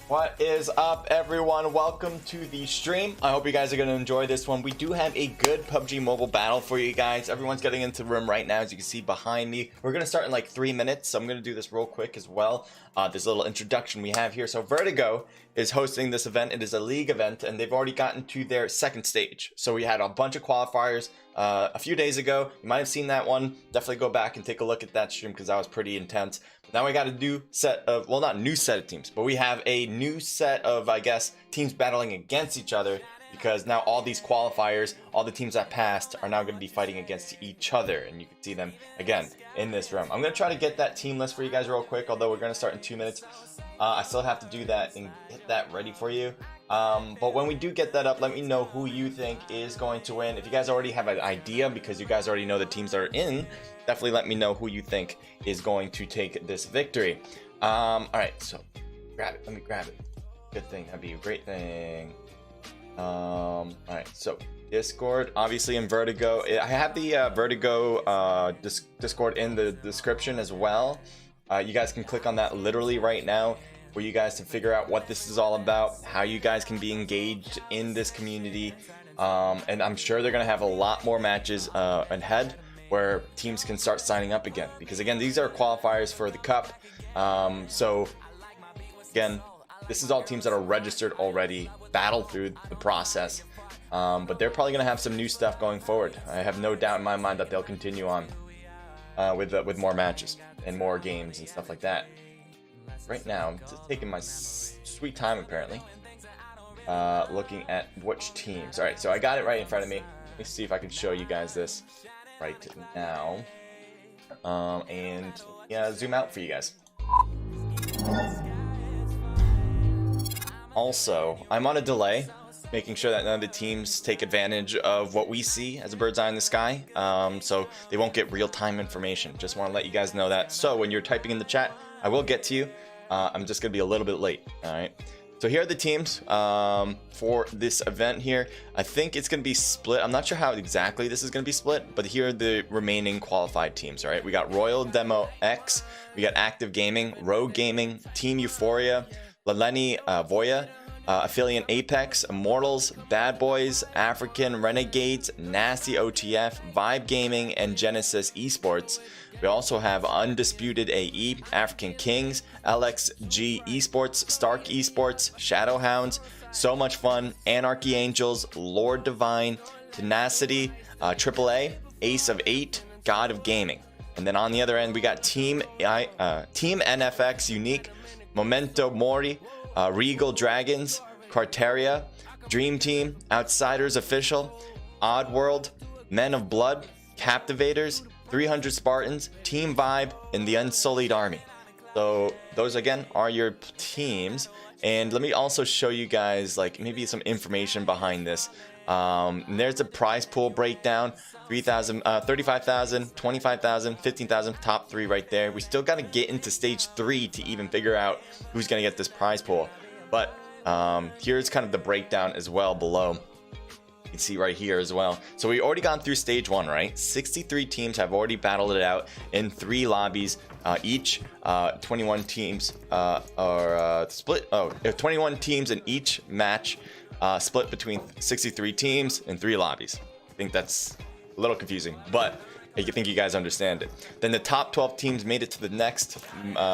What is up, everyone? Welcome to the stream. I hope you guys are going to enjoy this one. We do have a good PUBG Mobile battle for you guys. Everyone's getting into the room right now, as you can see behind me. We're going to start in like 3 minutes, so I'm going to do this real quick as well. This little introduction we have here. So Vertigo is hosting this event. It is a league event, and they've already gotten to their second stage. So we had a bunch of qualifiers a few days ago. You might have seen that one. Definitely go back and take a look at that stream because that was pretty intense. Now we got a new set of, well, not new set of teams, but we have a new set of, I guess, teams battling against each other, because now all these qualifiers, all the teams that passed, are now going to be fighting against each other, and you can see them again in this room. I'm going to try to get that team list for you guys real quick, although we're going to start in 2 minutes. I still have to do that and get that ready for you. But when we do get that up, let me know who you think is going to win. If you guys already have an idea, because you guys already know the teams that are in, definitely let me know who you think is going to take this victory. All right, so grab it. Let me grab it. Good thing. That'd be a great thing. All right, so Discord, obviously in Vertigo. I have the Vertigo Discord in the description as well. You guys can click on that literally right now for you guys to figure out what this is all about, how you guys can be engaged in this community. And I'm sure they're going to have a lot more matches ahead where teams can start signing up again, because again, these are qualifiers for the cup. So again, this is all teams that are registered already, battled through the process, but they're probably going to have some new stuff going forward. I have no doubt in my mind that they'll continue on with more matches and more games and stuff like that. Right now, I'm just taking my sweet time, apparently, looking at which teams. All right, so I got it right in front of me. Let me see if I can show you guys this right now, and yeah, zoom out for you guys. Also, I'm on a delay, making sure that none of the teams take advantage of what we see as a bird's eye in the sky, so they won't get real-time information. Just want to let you guys know that. So when you're typing in the chat, I will get to you. I'm just gonna be a little bit late. All right, so here are the teams for this event here. I think it's gonna be split. I'm not sure how exactly this is gonna be split, but here are the remaining qualified teams. All right, we got Royal Demo X, we got Active Gaming, Rogue Gaming, Team Euphoria, Laleni Voya, Affiliate Apex, Immortals, Bad Boys, African Renegades, Nasty OTF, Vibe Gaming, and Genesis Esports. We also have Undisputed AE, African Kings, LXG Esports, Stark Esports, Shadowhounds, So Much Fun, Anarchy Angels, Lord Divine, Tenacity, AAA, Ace of 8, God of Gaming. And then on the other end, we got Team NFX Unique, Memento Mori, Regal Dragons, Carteria, Dream Team, Outsiders Official, Oddworld, Men of Blood, Captivators, 300 Spartans, Team Vibe, and the Unsullied Army. So those again are your teams. And let me also show you guys like maybe some information behind this. There's a prize pool breakdown: 3,000, 35,000, 25,000, 15,000, top 3 right there. We still got to get into stage 3 to even figure out who's going to get this prize pool. But here's kind of the breakdown as well below. You can see right here as well. So we already gone through stage 1, right? 63 teams have already battled it out in 3 lobbies each. 21 teams are split. 21 teams in each match, split between 63 teams in 3 lobbies. I think that's a little confusing, but I think you guys understand it. Then the top 12 teams made it to the next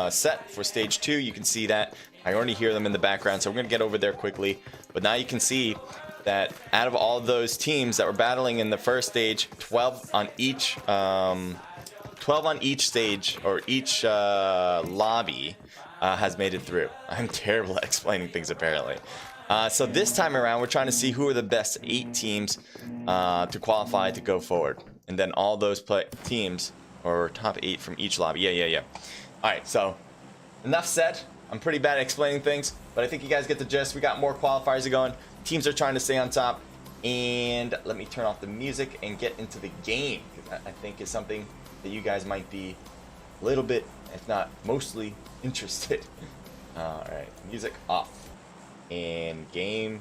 set for stage 2. You can see that. I already hear them in the background, so we're going to get over there quickly. But now you can see that out of all those teams that were battling in the first stage, 12 on each stage or each lobby has made it through. I'm terrible at explaining things, apparently. So this time around, we're trying to see who are the best 8 teams to qualify to go forward. And then all those teams, or top 8 from each lobby. Yeah. All right, so enough said. I'm pretty bad at explaining things, but I think you guys get the gist. We got more qualifiers going. Teams are trying to stay on top. And let me turn off the music and get into the game, because I think it's something that you guys might be a little bit, if not mostly, interested. All right, music off. And game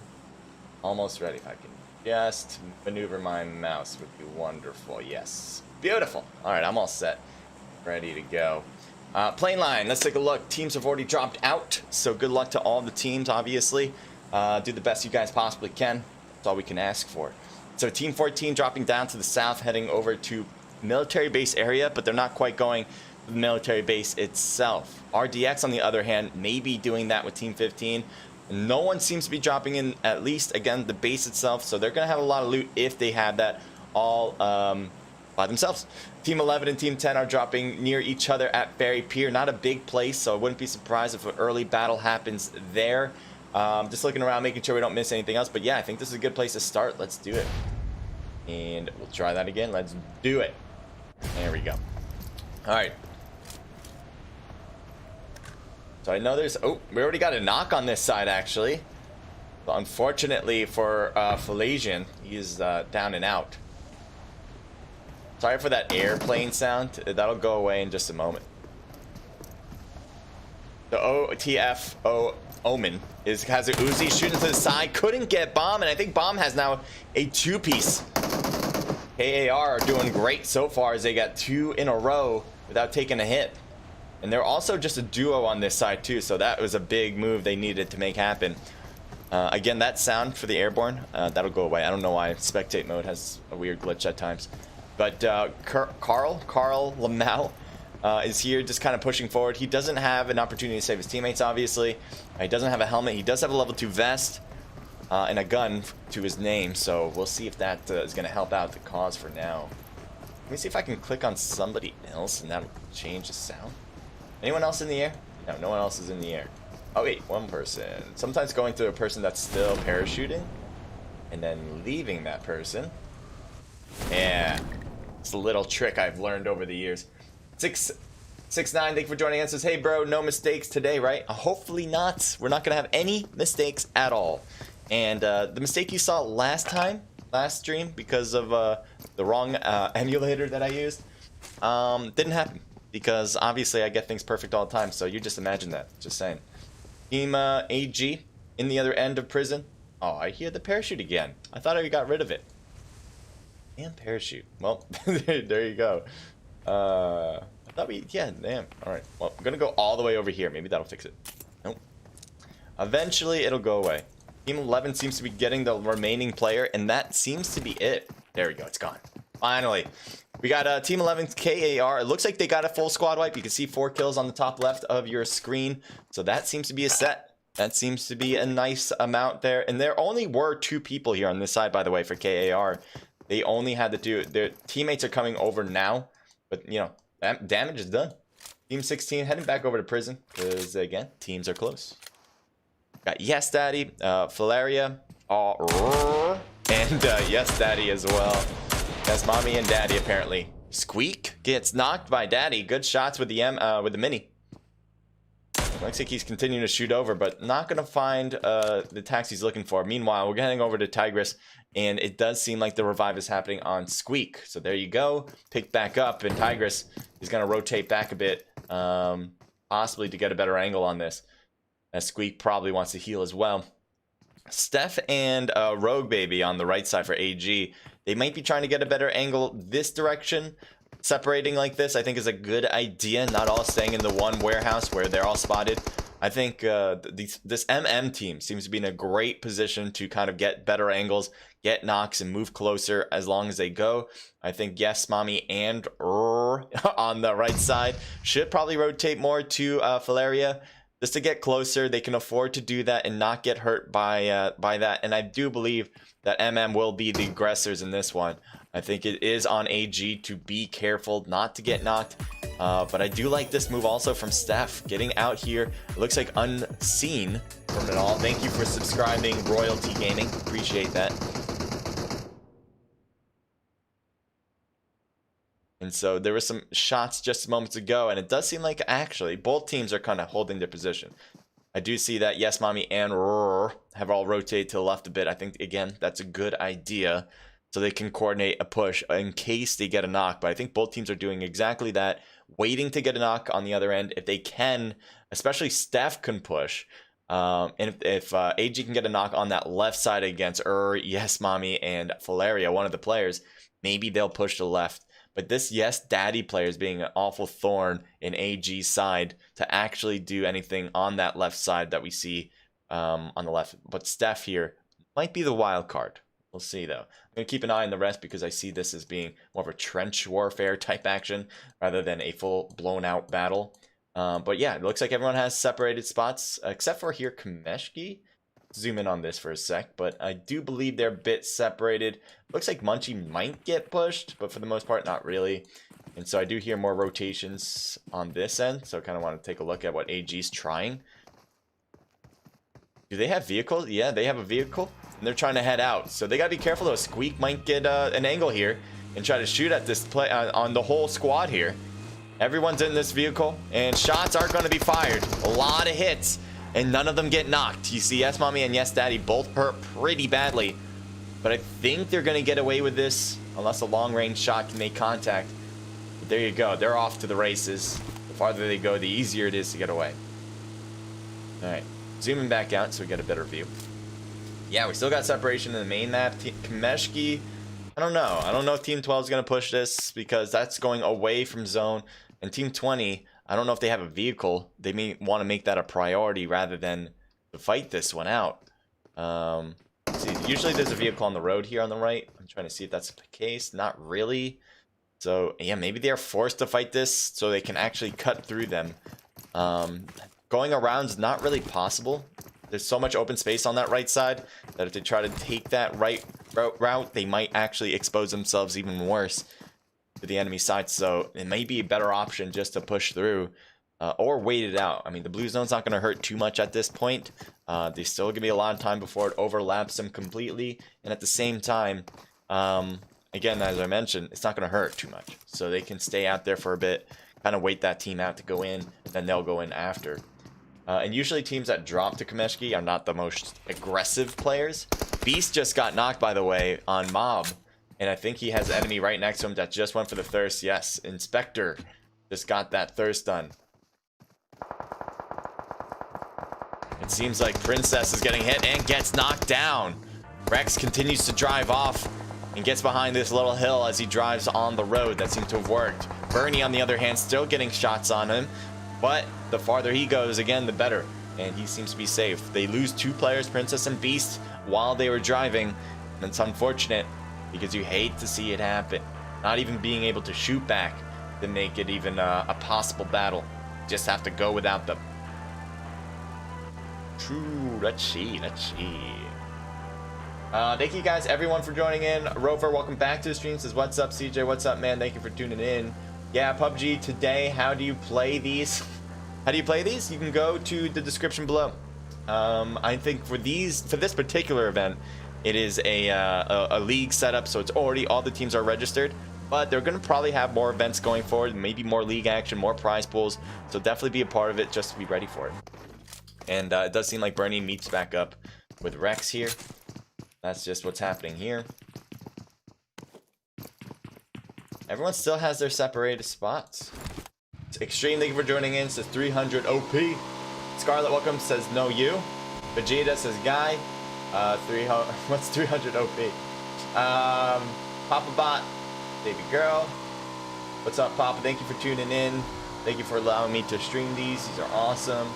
almost ready. If I can just maneuver my mouse would be wonderful. Yes, beautiful. All right, I'm all set, ready to go. Plane line, let's take a look. Teams have already dropped out, so good luck to all the teams, obviously. Do the best you guys possibly can. That's all we can ask for. So Team 14 dropping down to the south, heading over to military base area, but they're not quite going to the military base itself. RDX, on the other hand, may be doing that with Team 15. No one seems to be dropping in, at least, again, the base itself, so they're going to have a lot of loot if they have that all by themselves. Team 11 and Team 10 are dropping near each other at Ferry Pier. Not a big place, so I wouldn't be surprised if an early battle happens there. Just looking around, making sure we don't miss anything else. But yeah, I think this is a good place to start. Let's do it. And we'll try that again. Let's do it. There we go. All right. So I know there's... Oh, we already got a knock on this side, actually. But unfortunately for Falasian, he is down and out. Sorry for that airplane sound. That'll go away in just a moment. The OTFO Omen has a Uzi shooting to the side. Couldn't get Bomb, and I think Bomb has now a two-piece. KAR are doing great so far as they got 2 in a row without taking a hit. And they're also just a duo on this side too, so that was a big move they needed to make happen. Again, that sound for the airborne, that'll go away. I don't know why spectate mode has a weird glitch at times. But Carl Lamau is here just kind of pushing forward. He doesn't have an opportunity to save his teammates, obviously. He doesn't have a helmet. He does have a level 2 vest and a gun to his name, so we'll see if that is going to help out the cause for now. Let me see if I can click on somebody else and that'll change the sound. Anyone else in the air? No, no one else is in the air. Oh wait, one person. Sometimes going through a person that's still parachuting and then leaving that person. Yeah. It's a little trick I've learned over the years. 669, thank you for joining us. Says, hey bro, no mistakes today, right? Hopefully not. We're not gonna have any mistakes at all. And the mistake you saw last stream, because of the wrong emulator that I used, didn't happen. Because obviously I get things perfect all the time, so you just imagine that. Just saying. Team AG in the other end of prison. Oh, I hear the parachute again. I thought I got rid of it. Damn parachute. Well, there you go. I thought we... Yeah, damn. Alright. Well, I'm gonna go all the way over here. Maybe that'll fix it. Nope. Eventually, it'll go away. Team 11 seems to be getting the remaining player, and that seems to be it. There we go. It's gone. Finally. We got Team 11's KAR. It looks like they got a full squad wipe. You can see 4 kills on the top left of your screen. So that seems to be a set. That seems to be a nice amount there. And there only were 2 people here on this side, by the way, for KAR. They only had to do... Their teammates are coming over now. But, you know, that damage is done. Team 16 heading back over to prison. Because, again, teams are close. Got Yes Daddy, Valeria, and Yes Daddy as well. Yes, Mommy and Daddy, apparently. Squeak gets knocked by Daddy. Good shots with the mini. Looks like he's continuing to shoot over, but not going to find the tax he's looking for. Meanwhile, we're heading over to Tigress, and it does seem like the revive is happening on Squeak. So there you go. Pick back up, and Tigress is going to rotate back a bit, possibly to get a better angle on this. As Squeak probably wants to heal as well. Steph and Rogue Baby on the right side for AG. They might be trying to get a better angle this direction. Separating like this, I think, is a good idea. Not all staying in the one warehouse where they're all spotted. I think this MM team seems to be in a great position to kind of get better angles, get knocks, and move closer as long as they go. I think Yes, Mommy, and on the right side should probably rotate more to Valeria. Just to get closer, they can afford to do that and not get hurt by that. And I do believe that MM will be the aggressors in this one. I think it is on AG to be careful not to get knocked. But I do like this move also from Steph. Getting out here, it looks like unseen from it all. Thank you for subscribing, Royalty Gaming. Appreciate that. And so there were some shots just moments ago, and it does seem like actually both teams are kind of holding their position. I do see that Yes, Mommy and have all rotated to the left a bit. I think, again, that's a good idea. So they can coordinate a push in case they get a knock. But I think both teams are doing exactly that, waiting to get a knock on the other end. If they can, especially Steph can push. And if AG can get a knock on that left side against Yes, Mommy and Valeria, one of the players, maybe they'll push to the left. But this Yes Daddy player is being an awful thorn in AG's side to actually do anything on that left side that we see on the left. But Steph here might be the wild card. We'll see, though. I'm going to keep an eye on the rest because I see this as being more of a trench warfare type action rather than a full blown out battle. But yeah, it looks like everyone has separated spots, except for here Kameshki. Zoom in on this for a sec, but I do believe they're a bit separated. Looks like Munchie might get pushed, but for the most part, not really. And so I do hear more rotations on this end, so I kind of want to take a look at what AG's trying. Do they have vehicles? Yeah, they have a vehicle, and they're trying to head out. So they got to be careful, though. Squeak might get an angle here and try to shoot at this play on the whole squad here. Everyone's in this vehicle, and shots are going to be fired. A lot of hits, and none of them get knocked. You see Yes Mommy and Yes Daddy both hurt pretty badly, but I think they're going to get away with this unless a long-range shot can make contact. But there you go. They're off to the races. The farther they go, the easier it is to get away. All right. Zooming back out so we get a better view. Yeah, we still got separation in the main map. Kameshki, I don't know. I don't know if Team 12 is going to push this because that's going away from zone. And Team 20, I don't know if they have a vehicle. They may want to make that a priority rather than to fight this one out. See, usually there's a vehicle on the road here on the right. I'm trying to see if that's the case. Not really. So, yeah, maybe they're forced to fight this so they can actually cut through them. Going around is not really possible. There's so much open space on that right side that if they try to take that right route, they might actually expose themselves even worse to the enemy side. So it may be a better option just to push through or wait it out. I mean, the blue zone's not going to hurt too much at this point. There's still going to be a lot of time before it overlaps them completely. And at the same time, again, as I mentioned, it's not going to hurt too much. So they can stay out there for a bit, kind of wait that team out to go in, and then they'll go in after. And usually teams that drop to Kameshki are not the most aggressive players. Beast just got knocked, by the way, on Mob. And I think he has an enemy right next to him that just went for the thirst. Yes, Inspector just got that thirst done. It seems like Princess is getting hit and gets knocked down. Rex continues to drive off and gets behind this little hill as he drives on the road. That seemed to have worked. Bernie, on the other hand, still getting shots on him. But the farther he goes, again, the better. And he seems to be safe. They lose two players, Princess and Beast, while they were driving. And it's unfortunate because you hate to see it happen. Not even being able to shoot back to make it even a possible battle. Just have to go without them. True, let's see. Thank you guys, everyone, for joining in. Rover, welcome back to the stream. Says, what's up, CJ? What's up, man? Thank you for tuning in. Yeah, PUBG today. How do you play these? You can go to the description below. I think for this particular event, it is a league setup, so it's already all the teams are registered. But they're going to probably have more events going forward, maybe more league action, more prize pools. So definitely be a part of it just to be ready for it. And it does seem like Bernie meets back up with Rex here. That's just what's happening here. Everyone still has their separated spots. Extreme, thank you for joining in. Says 300 OP. Scarlet, welcome. Says no you. Vegeta says Guy. What's 300 OP? Papa Bot, baby girl. What's up, Papa? Thank you for tuning in. Thank you for allowing me to stream these. These are awesome.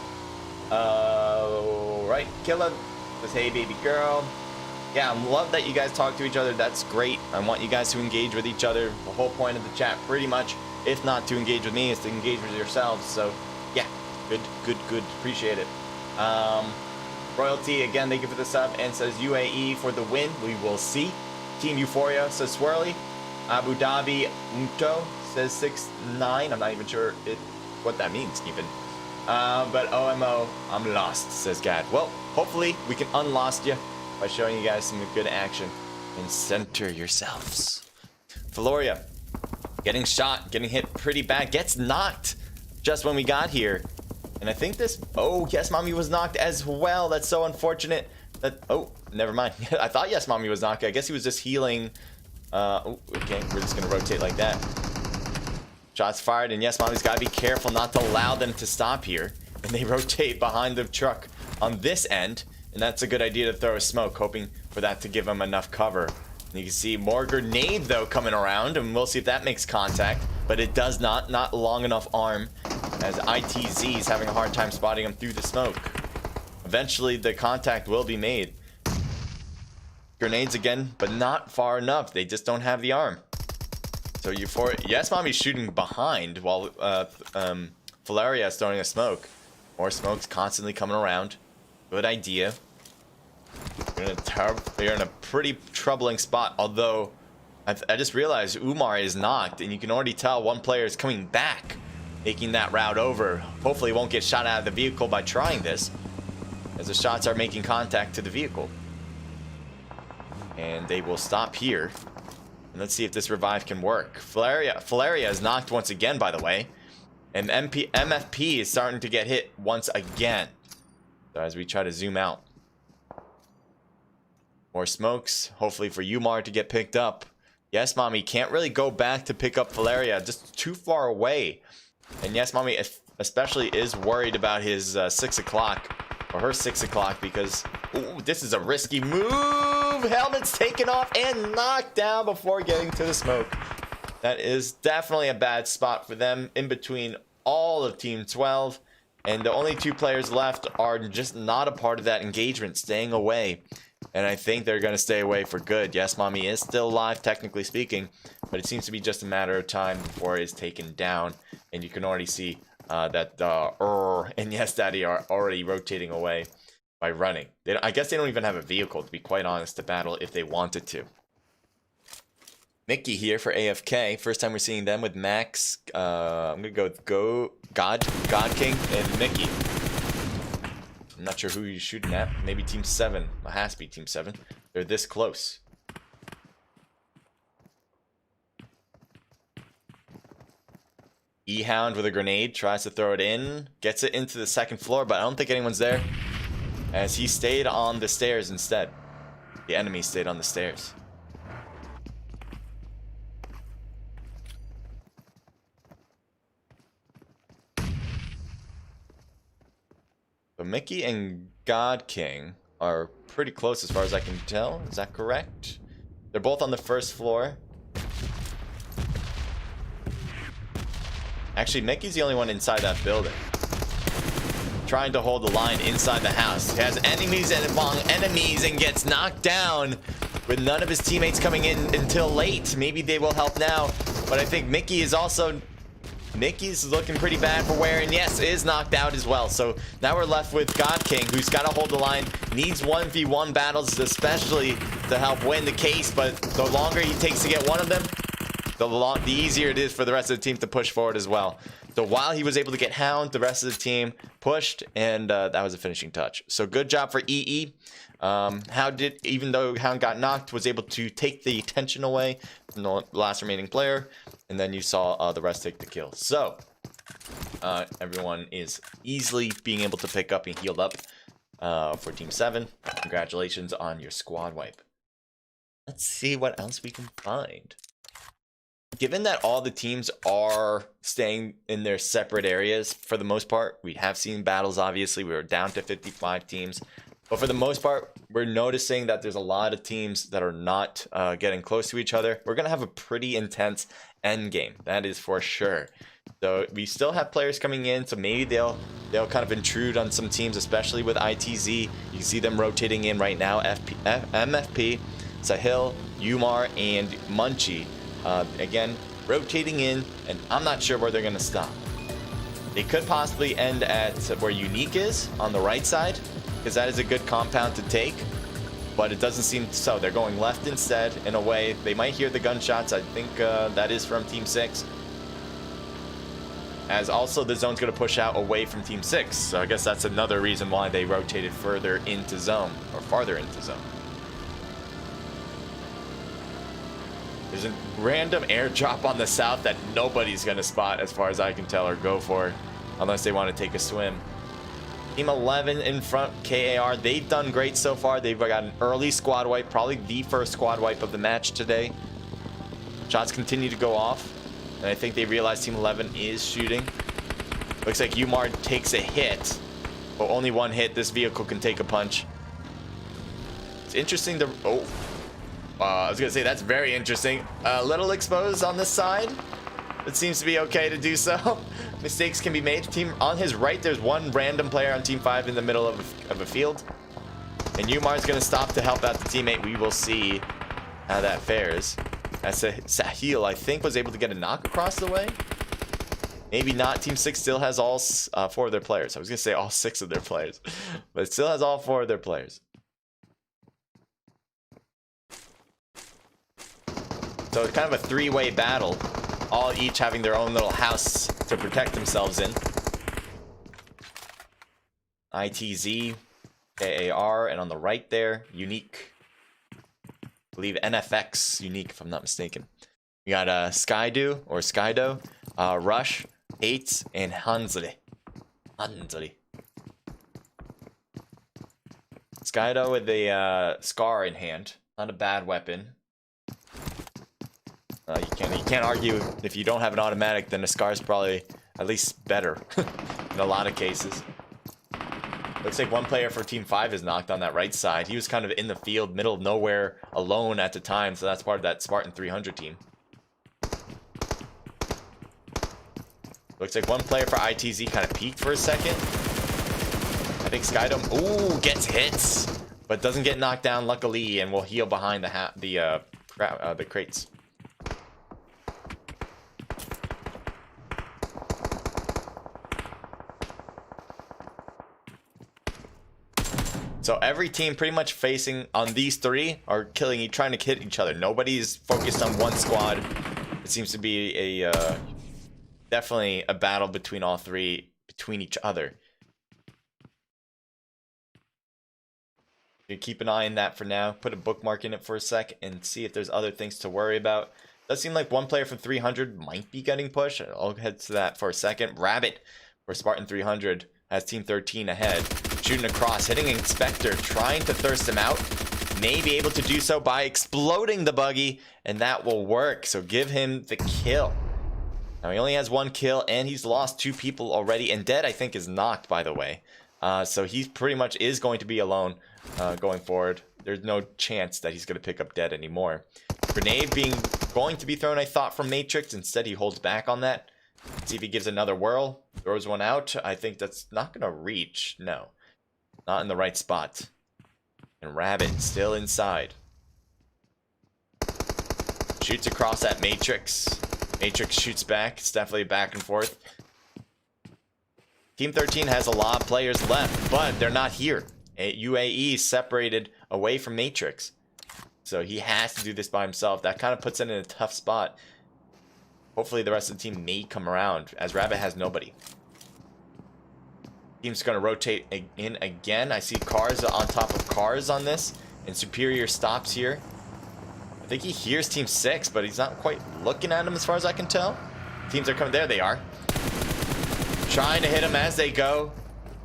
Right, Killa says hey, baby girl. Yeah, I love that you guys talk to each other. That's great. I want you guys to engage with each other. The whole point of the chat, pretty much, if not to engage with me, is to engage with yourselves. So, yeah, good. Appreciate it. Royalty, again, thank you for the sub, and says UAE for the win. We will see. Team Euphoria says Swirly. Abu Dhabi Unto says 6-9. I'm not even sure what that means, even. But OMO, I'm lost, says Gad. Well, hopefully we can unlost you by showing you guys some good action. And center yourselves. Valoria, getting shot, getting hit pretty bad, gets knocked just when we got here. And I think this, oh, Yes Mommy was knocked as well. That's so unfortunate. Oh, never mind. I thought Yes Mommy was knocked. I guess he was just healing. Oh, okay, we're just gonna rotate like that. Shots fired, and Yes Mommy's gotta be careful not to allow them to stop here. And they rotate behind the truck on this end. And that's a good idea to throw a smoke, hoping for that to give them enough cover. You can see more grenade though coming around, and we'll see if that makes contact, but it does not long enough arm, as ITZ is having a hard time spotting him through the smoke. Eventually the contact will be made. Grenades again, but not far enough. They just don't have the arm. So yes, Mommy's shooting behind while Valeria is throwing a smoke. More smokes constantly coming around. Good idea. They're in a pretty troubling spot, although I just realized Umar is knocked, and you can already tell one player is coming back, making that route over. Hopefully he won't get shot out of the vehicle by trying this, as the shots are making contact to the vehicle. And they will stop here. And let's see if this revive can work. Valeria is knocked once again, by the way. And MFP is starting to get hit once again. So as we try to zoom out. More smokes, hopefully for Umar to get picked up. Yes, Mommy can't really go back to pick up Valeria, just too far away. And yes, Mommy especially is worried about his 6 o'clock, or her 6 o'clock, because ooh, this is a risky move. Helmet's taken off and knocked down before getting to the smoke. That is definitely a bad spot for them in between all of Team 12. And the only 2 players left are just not a part of that engagement, staying away. And I think they're going to stay away for good. Yes, Mommy is still alive, technically speaking, but it seems to be just a matter of time before it's taken down. And you can already see that and Yes Daddy are already rotating away by running. I guess they don't even have a vehicle, to be quite honest, to battle if they wanted to. Mickey here for AFK. First time we're seeing them with Max. I'm going to go with God King, and Mickey. I'm not sure who he's shooting at. Maybe Team 7. It has to be Team 7. They're this close. E-Hound with a grenade. Tries to throw it in. Gets it into the 2nd floor, but I don't think anyone's there, as he stayed on the stairs instead. The enemy stayed on the stairs. So Mickey and God King are pretty close as far as I can tell. Is that correct? They're both on the 1st floor. Actually, Mickey's the only one inside that building, trying to hold the line inside the house. He has enemies among enemies and gets knocked down with none of his teammates coming in until late. Maybe they will help now, but I think Mickey's looking pretty bad for wear, and yes, is knocked out as well. So now we're left with God King, who's got to hold the line, needs 1v1 battles especially to help win the case, but the longer he takes to get one of them, the easier it is for the rest of the team to push forward as well. So while he was able to get Hound, the rest of the team pushed, and that was a finishing touch. So good job for EE. Even though Hound got knocked, was able to take the attention away from the last remaining player, and then you saw the rest take the kill. So everyone is easily being able to pick up and heal up for Team 7. Congratulations on your squad wipe. Let's see what else we can find. Given that all the teams are staying in their separate areas for the most part, we have seen battles. Obviously, we were down to 55 teams, but for the most part, we're noticing that there's a lot of teams that are not getting close to each other. We're gonna have a pretty intense end game, that is for sure. So we still have players coming in, so maybe they'll kind of intrude on some teams, especially with ITZ. You can see them rotating in right now. MFP, Sahil, Umar, and Munchie. Again, rotating in, and I'm not sure where they're going to stop. They could possibly end at where Unique is on the right side, because that is a good compound to take, but it doesn't seem so. They're going left instead. In a way, they might hear the gunshots. I think that is from Team 6. As also the zone's going to push out away from Team 6, so I guess that's another reason why they rotated further into zone, or farther into zone. There's a random airdrop on the south that nobody's going to spot as far as I can tell, or go for, unless they want to take a swim. Team 11 in front, KAR, they've done great so far. They've got an early squad wipe, probably the first squad wipe of the match today. Shots continue to go off, and I think they realize Team 11 is shooting. Looks like Umar takes a hit, but only one hit. This vehicle can take a punch. It's interesting to... Oh. I was gonna say that's very interesting. A little exposed on this side. It seems to be okay to do so. Mistakes can be made. Team on his right, there's one random player on team 5 in the middle of a field. And Umar's gonna stop to help out the teammate. We will see how that fares. As Sahil, I think, was able to get a knock across the way. Maybe not. Team 6 still has all 4 of their players. I was gonna say all 6 of their players, but it still has all 4 of their players. So it's kind of a three-way battle, all each having their own little house to protect themselves in. ITZ, AAR, and on the right there, Unique. I believe NFX, Unique, if I'm not mistaken. We got Skydo, or Skydo, Rush, Hates, and Hansli. Skydo with a Scar in hand. Not a bad weapon. You can't argue if you don't have an automatic, then a Scar is probably at least better in a lot of cases. Looks like one player for Team 5 is knocked on that right side. He was kind of in the field, middle of nowhere, alone at the time, so that's part of that Spartan 300 team. Looks like one player for ITZ kind of peeked for a second. I think Skydome, ooh, gets hits, but doesn't get knocked down, luckily, and will heal behind the crates. So every team pretty much facing on these 3 are trying to hit each other. Nobody's focused on one squad. It seems to be a definitely a battle between all 3, between each other. You keep an eye on that for now. Put a bookmark in it for a sec and see if there's other things to worry about. Does seem like one player from 300 might be getting pushed. I'll head to that for a second. Rabbit for Spartan 300 has Team 13 ahead. Shooting across, hitting Inspector, trying to thirst him out. May be able to do so by exploding the buggy, and that will work. So give him the kill. Now he only has 1 kill, and he's lost 2 people already. And Dead, I think, is knocked, by the way. So he pretty much is going to be alone going forward. There's no chance that he's going to pick up Dead anymore. Grenade going to be thrown, I thought, from Matrix. Instead, he holds back on that. See if he gives another whirl. Throws one out. I think that's not going to reach. No. Not in the right spot. And Rabbit still inside. Shoots across at Matrix. Matrix shoots back. It's definitely back and forth. Team 13 has a lot of players left, but they're not here. UAE is separated away from Matrix. So he has to do this by himself. That kind of puts him in a tough spot. Hopefully the rest of the team may come around, as Rabbit has nobody. Team's going to rotate in again. I see cars on top of cars on this. And Superior stops here. I think he hears Team 6, but he's not quite looking at him as far as I can tell. Teams are coming. There they are. Trying to hit him as they go.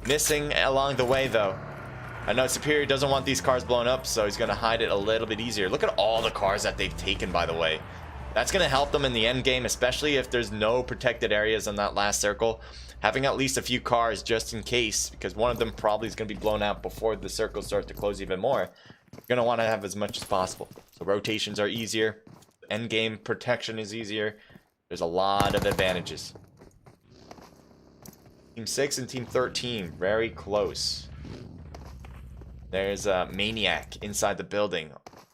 Missing along the way, though. I know Superior doesn't want these cars blown up, so he's going to hide it a little bit easier. Look at all the cars that they've taken, by the way. That's going to help them in the end game, especially if there's no protected areas on that last circle. Having at least a few cars just in case, because one of them probably is going to be blown out before the circle starts to close even more. You're going to want to have as much as possible. So rotations are easier. End game protection is easier. There's a lot of advantages. Team 6 and Team 13, very close. There's a Maniac inside the building.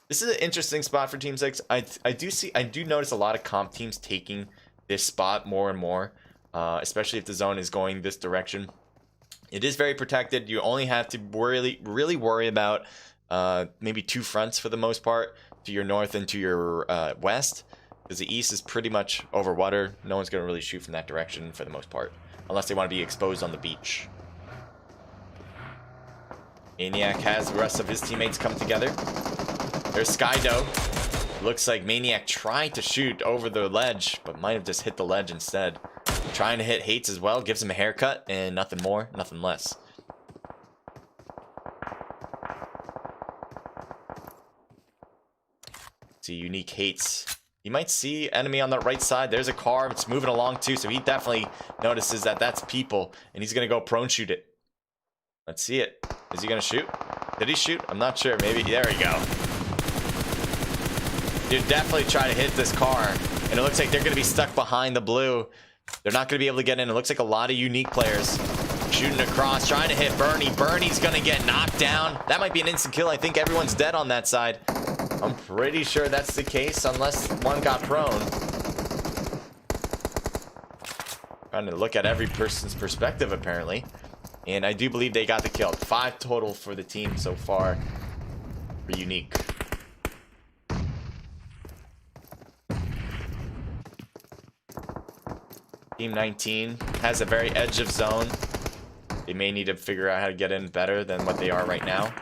This is an interesting spot for Team 6. I do notice a lot of comp teams taking this spot more and more, especially if the zone is going this direction. It is very protected. You only have to really worry about maybe 2 fronts for the most part, to your north and to your west, because the east is pretty much over water. No one's going to really shoot from that direction for the most part, unless they want to be exposed on the beach. Maniac has the rest of his teammates come together. There's Skydo. Looks like Maniac tried to shoot over the ledge, but might have just hit the ledge instead. Trying to hit Hates as well. Gives him a haircut and nothing more, nothing less. See, Unique Hates. You might see enemy on the right side. There's a car. It's moving along too, so he definitely notices that that's people, and he's going to go prone shoot it. Let's see it. Is he going to shoot? Did he shoot? I'm not sure. Maybe. There we go. You definitely try to hit this car, and it looks like they're going to be stuck behind the blue. They're not going to be able to get in. It looks like a lot of unique players shooting across, trying to hit Bernie. Bernie's going to get knocked down. That might be an instant kill. I think everyone's dead on that side. I'm pretty sure that's the case, unless one got prone. Trying to look at every person's perspective, apparently. And I do believe they got the kill. 5 total for the team so far for unique. Team 19 has a very edge of zone. They may need to figure out how to get in better than what they are right now.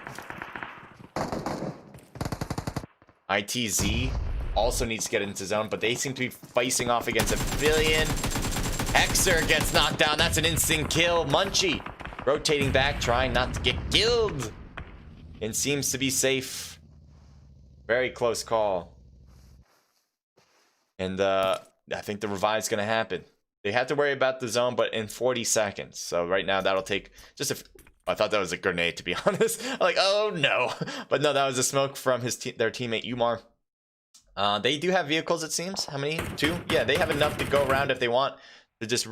ITZ also needs to get into zone, but they seem to be facing off against a billion. Hexer gets knocked down. That's an instant kill. Munchie rotating back, trying not to get killed. And seems to be safe. Very close call. And I think the revive's going to happen. They had to worry about the zone, but in 40 seconds. So right now, that'll take just a... I thought that was a grenade, to be honest. I'm like, oh no. But no, that was a smoke from their teammate, Umar. They do have vehicles, it seems. How many? 2? Yeah, they have enough to go around if they want to just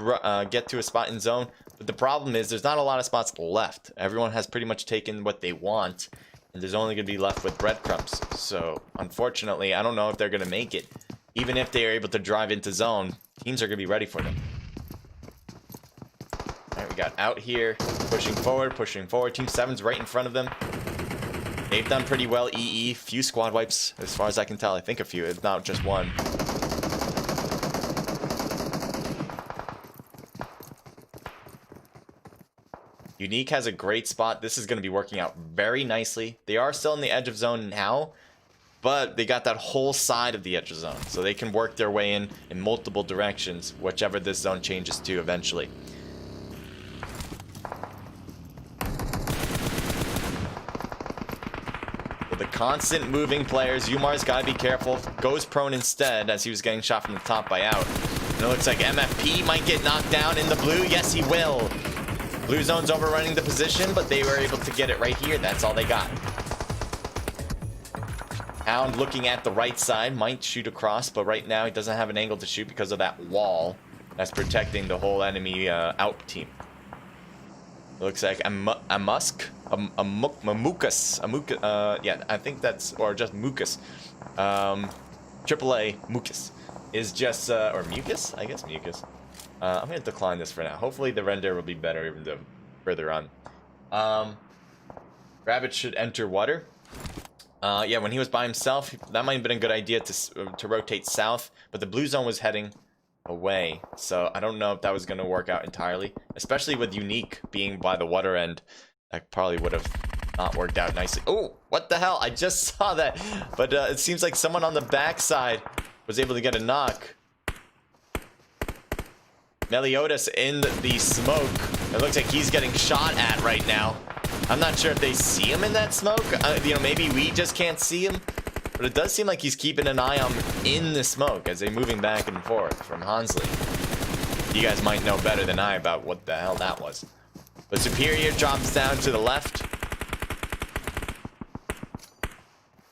get to a spot in zone. But the problem is there's not a lot of spots left. Everyone has pretty much taken what they want. And there's only going to be left with breadcrumbs. So, unfortunately, I don't know if they're going to make it. Even if they are able to drive into zone, teams are going to be ready for them. Alright, we got out here, pushing forward. Team 7's right in front of them. They've done pretty well. EE, few squad wipes, as far as I can tell. I think a few, if not just one. Unique has a great spot. This is going to be working out very nicely. They are still in the edge of zone now, but they got that whole side of the edge of zone, so they can work their way in multiple directions, whichever this zone changes to eventually. With the constant moving players, Umar's got to be careful. Goes prone instead, as he was getting shot from the top by out. And it looks like MFP might get knocked down in the blue. Yes, he will. Blue zone's overrunning the position, but they were able to get it right here. That's all they got. Hound looking at the right side, might shoot across, but right now he doesn't have an angle to shoot because of that wall that's protecting the whole enemy out team. It looks like Mukas, yeah, I think that's, or just Mukas. AAA Mukas is just, or Mucus? I guess Mucus. I'm going to decline this for now. Hopefully the render will be better even though further on. Rabbit should enter water. Yeah, when he was by himself, that might have been a good idea to rotate south, but the blue zone was heading away, so I don't know if that was going to work out entirely, especially with Unique being by the water end. That probably would have not worked out nicely. Oh, what the hell? I just saw that, but it seems like someone on the backside was able to get a knock. Meliodas in the smoke. It looks like he's getting shot at right now. I'm not sure if they see him in that smoke. You know, maybe we just can't see him. But it does seem like he's keeping an eye on in the smoke as they're moving back and forth from Hansley. You guys might know better than I about what the hell that was. But Superior drops down to the left.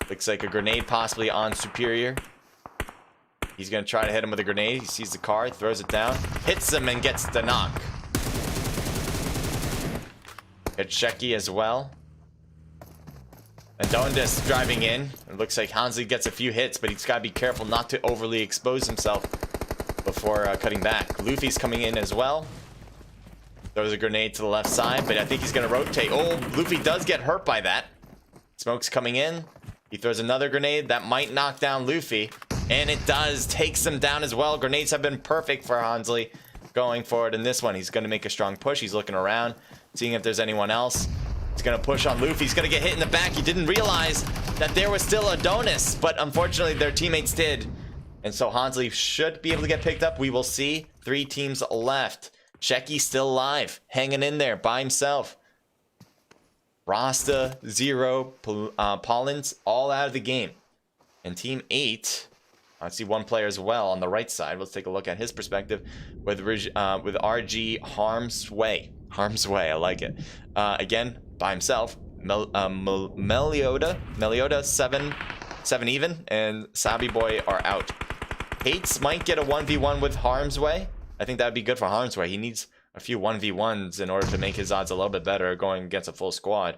Looks like a grenade possibly on Superior. He's going to try to hit him with a grenade. He sees the car, throws it down, hits him, and gets the knock. Hit Shecky as well. And Dondas driving in. It looks like Hansley gets a few hits, but he's got to be careful not to overly expose himself before cutting back. Luffy's coming in as well. Throws a grenade to the left side, but I think he's going to rotate. Oh, Luffy does get hurt by that. Smoke's coming in. He throws another grenade. That might knock down Luffy. And it does. Takes him down as well. Grenades have been perfect for Hansley going forward in this one. He's going to make a strong push. He's looking around, seeing if there's anyone else. He's going to push on Luffy. He's going to get hit in the back. He didn't realize that there was still Adonis, but unfortunately their teammates did. And so Hansley should be able to get picked up. We will see. 3 teams left. Shecky still alive, hanging in there by himself. Rasta, Zero, Pollins, all out of the game. And Team 8... I see one player as well on the right side. Let's take a look at his perspective with RG Harmsway. Harmsway, I like it. Again, by himself. Melioda 7 7 even, and Sabi Boy are out. Hates might get a 1v1 with Harm's Way. I think that would be good for Harm's Way. He needs a few 1v1s in order to make his odds a little bit better going against a full squad.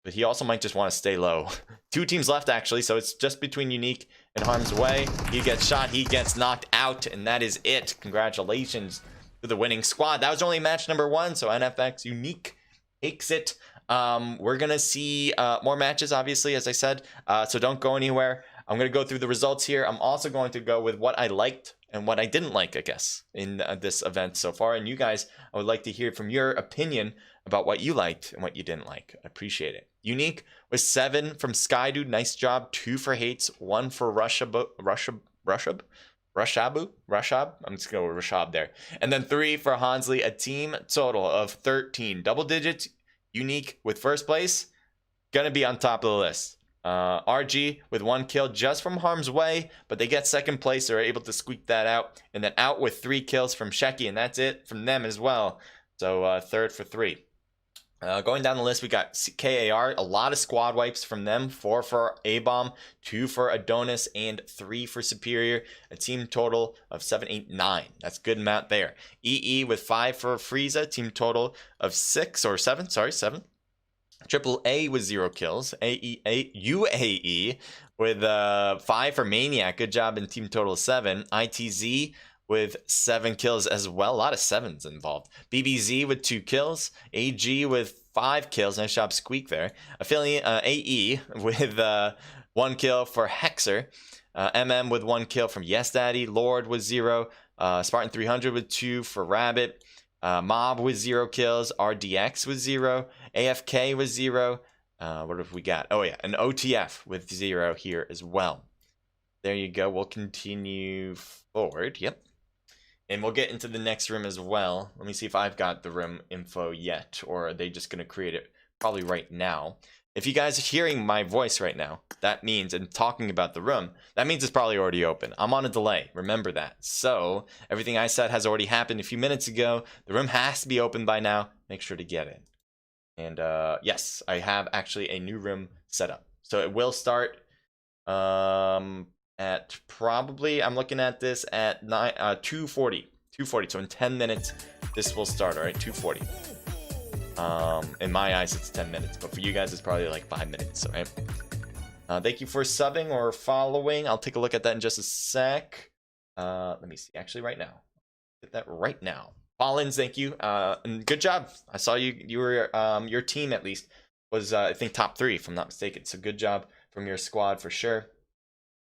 But he also might just want to stay low. 2 teams left, actually, so it's just between Unique and Harm's Way. He gets shot, he gets knocked out, and that is it. Congratulations to the winning squad. That was only match number 1, so NFX Unique takes it. We're going to see more matches, obviously, as I said, so don't go anywhere. I'm going to go through the results here. I'm also going to go with what I liked and what I didn't like, I guess, in this event so far. And you guys, I would like to hear from your opinion about what you liked and what you didn't like. I appreciate it. Unique was 7 from Sky Dude. Nice job. 2 for Hates. 1 for Rushab. I'm just going with Rashab there. And then 3 for Hansley. A team total of 13. Double digits. Unique with first place. Gonna be on top of the list. RG with 1 kill just from Harm's Way, but they get second place. They're able to squeak that out. And then out with 3 kills from Shecky, and that's it from them as well. So third for 3. Going down the list, we got KAR, a lot of squad wipes from them. 4 for A-Bomb, 2 for Adonis, and 3 for Superior. A team total of 7, 8, 9. That's a good amount there. EE with 5 for Frieza, team total of 6 or 7. Sorry, 7. Triple A with 0 kills. UAE with 5 for Maniac. Good job in team total of 7. ITZ with 7 kills as well. A lot of 7s involved. BBZ with 2 kills. AG with 5 kills. Nice job, Squeak there. Affiliate AE with 1 kill for Hexer. MM with 1 kill from Yes Daddy. Lord with 0. Spartan 300 with 2 for Rabbit. Mob with 0 kills. RDX with 0. AFK with 0. What have we got? Oh yeah, an OTF with 0 here as well. There you go. We'll continue forward. Yep. And we'll get into the next room as well. Let me see if I've got the room info yet, or are they just going to create it probably right now. If you guys are hearing my voice right now, that means, and talking about the room, that means it's probably already open. I'm on a delay. Remember that. So everything I said has already happened a few minutes ago. The room has to be open by now. Make sure to get in. And yes, I have actually a new room set up. So it will start at probably, I'm looking at this at 2:40. 2:40. So in 10 minutes, this will start. All right, 2:40. In my eyes, it's 10 minutes, but for you guys, it's probably like 5 minutes. All right. Thank you for subbing or following. I'll take a look at that in just a sec. Let me see. Actually, right now, get that right now. Collins, thank you. And good job. I saw you were your team at least was I think top 3 if I'm not mistaken. So good job from your squad for sure.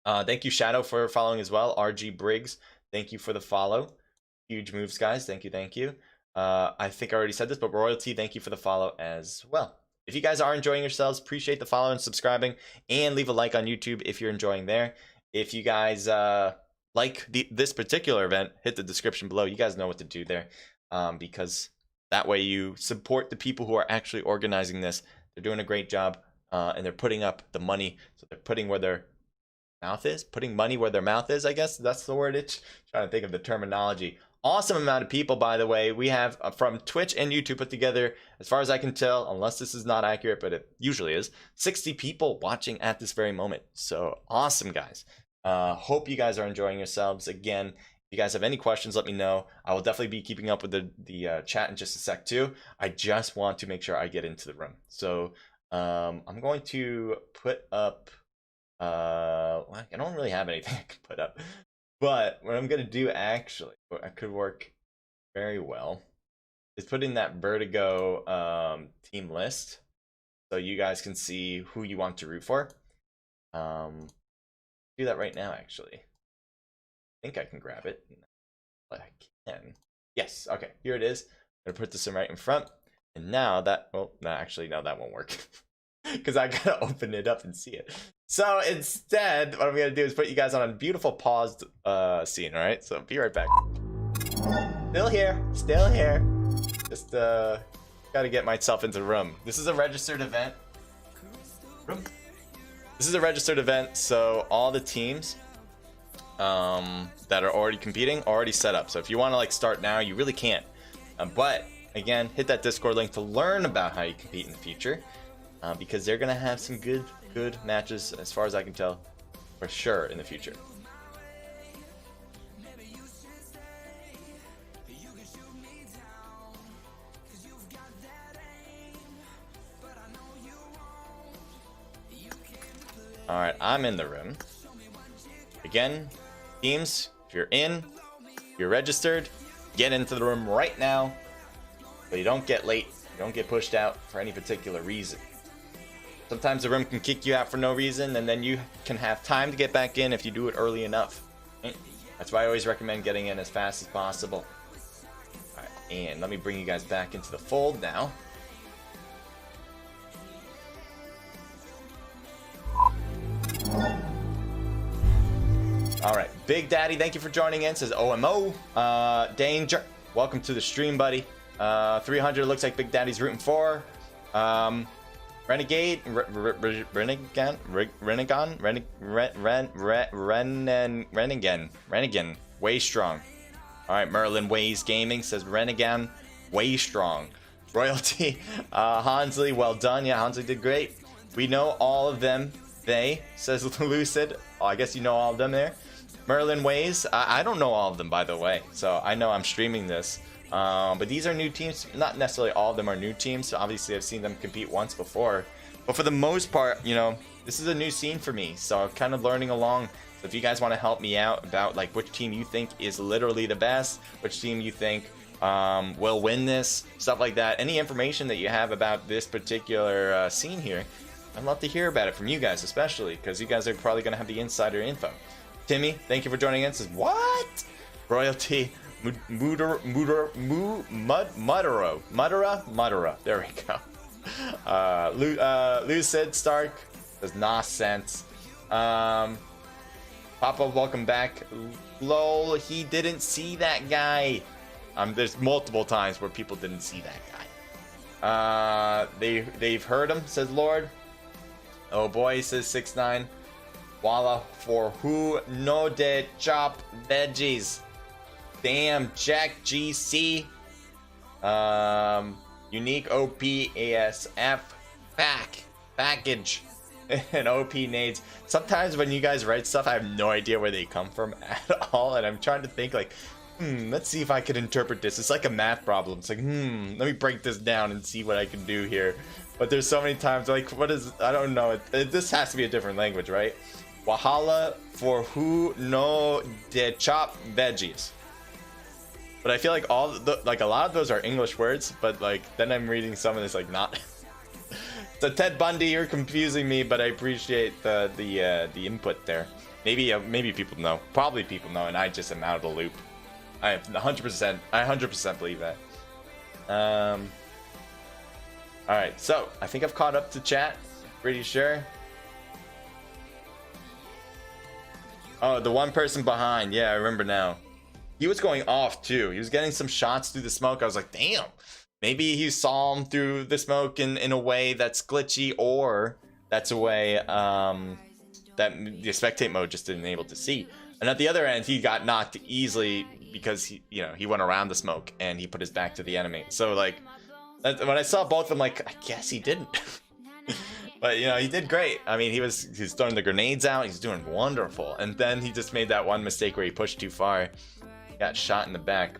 Thank you Shadow for following as well. RG Briggs, thank you for the follow. Huge moves, guys. Thank you. I think I already said this, but Royalty, thank you for the follow as well. If you guys are enjoying yourselves, appreciate the follow and subscribing, and leave a like on YouTube if you're enjoying there. If you guys like this particular event, hit the description below. You guys know what to do there, because that way you support the people who are actually organizing this. They're doing a great job, and they're putting up the money. So they're putting where their mouth is, putting money where their mouth is, I guess that's the word. It's trying to think of the terminology. Awesome amount of people, by the way. We have from Twitch and YouTube put together, as far as I can tell, unless this is not accurate, but it usually is, 60 people watching at this very moment. So awesome, guys. Hope you guys are enjoying yourselves. Again, if you guys have any questions, let me know. I will definitely be keeping up with the chat in just a sec too. I just want to make sure I get into the room. So I'm going to put up, well, I don't really have anything I can put up. But what I'm going to do, actually, what I could work very well, is put in that Vertigo team list so you guys can see who you want to root for. Do that right now, actually. I think I can grab it. I can. Yes, okay, here it is. I'm going to put this in right in front. And now that, well, no, actually, no, that won't work. Because I got to open it up and see it. So instead, what I'm going to do is put you guys on a beautiful paused scene, all right? So be right back. Still here. Just got to get myself into the room. This is a registered event. This is a registered event, so all the teams that are already competing are already set up. So if you want to like start now, you really can't. But again, hit that Discord link to learn about how you compete in the future, because they're going to have some good good matches, as far as I can tell, for sure in the future. All right, I'm in the room. Again, teams, if you're in, if you're registered, get into the room right now. But you don't get late, you don't get pushed out for any particular reason. Sometimes the room can kick you out for no reason, and then you can have time to get back in if you do it early enough. That's why I always recommend getting in as fast as possible. All right, and let me bring you guys back into the fold now. All right, Big Daddy, thank you for joining in. Says OMO. Danger, welcome to the stream, buddy. 300 looks like Big Daddy's rooting for. Renegade, Renegan, way strong. All right, Merlin Ways Gaming says Renegan, way strong. Royalty, Hansley, well done. Yeah, Hansley did great. We know all of them. They, says Lucid. Oh, I guess you know all of them there. Merlin Ways, I don't know all of them, by the way. So I know I'm streaming this. But these are new teams. Not necessarily all of them are new teams. So obviously, I've seen them compete once before. But for the most part, you know, this is a new scene for me. So I'm kind of learning along. So if you guys want to help me out about like which team you think is literally the best, which team you think will win this, stuff like that. Any information that you have about this particular scene here, I'd love to hear about it from you guys, especially because you guys are probably going to have the insider info. Timmy, thank you for joining in. Says, what? Royalty, Mudra. There we go. Lucid Stark says, nonsense. Papa, welcome back. Lol, he didn't see that guy. There's multiple times where people didn't see that guy. They've heard him, says Lord. Oh boy, says 6ix9ine. Walla for who no de chop veggies. Damn, Jack GC. Unique OP ASF package and OP nades. Sometimes when you guys write stuff, I have no idea where they come from at all, and I'm trying to think like, let's see if I can interpret this. It's like a math problem. It's like, let me break this down and see what I can do here. But there's so many times, like, what is, I don't know. This has to be a different language, right? Wahala for who no de chop veggies. But I feel like like a lot of those are English words, but like then I'm reading some of this like not. So Ted Bundy, you're confusing me, but I appreciate the input there. Maybe people know. Probably people know, and I just am out of the loop. I 100% believe that. All right, so I think I've caught up to chat. Pretty sure. Oh, the one person behind. Yeah, I remember now. He was going off too. He was getting some shots through the smoke. I was like, damn. Maybe he saw him through the smoke in a way that's glitchy, or that's a way that the spectate mode just didn't able to see. And at the other end, he got knocked easily because he went around the smoke and he put his back to the enemy. So like, when I saw both, I'm like, I guess he didn't. But he did great. I mean, he's throwing the grenades out. He's doing wonderful. And then he just made that one mistake where he pushed too far. Got shot in the back.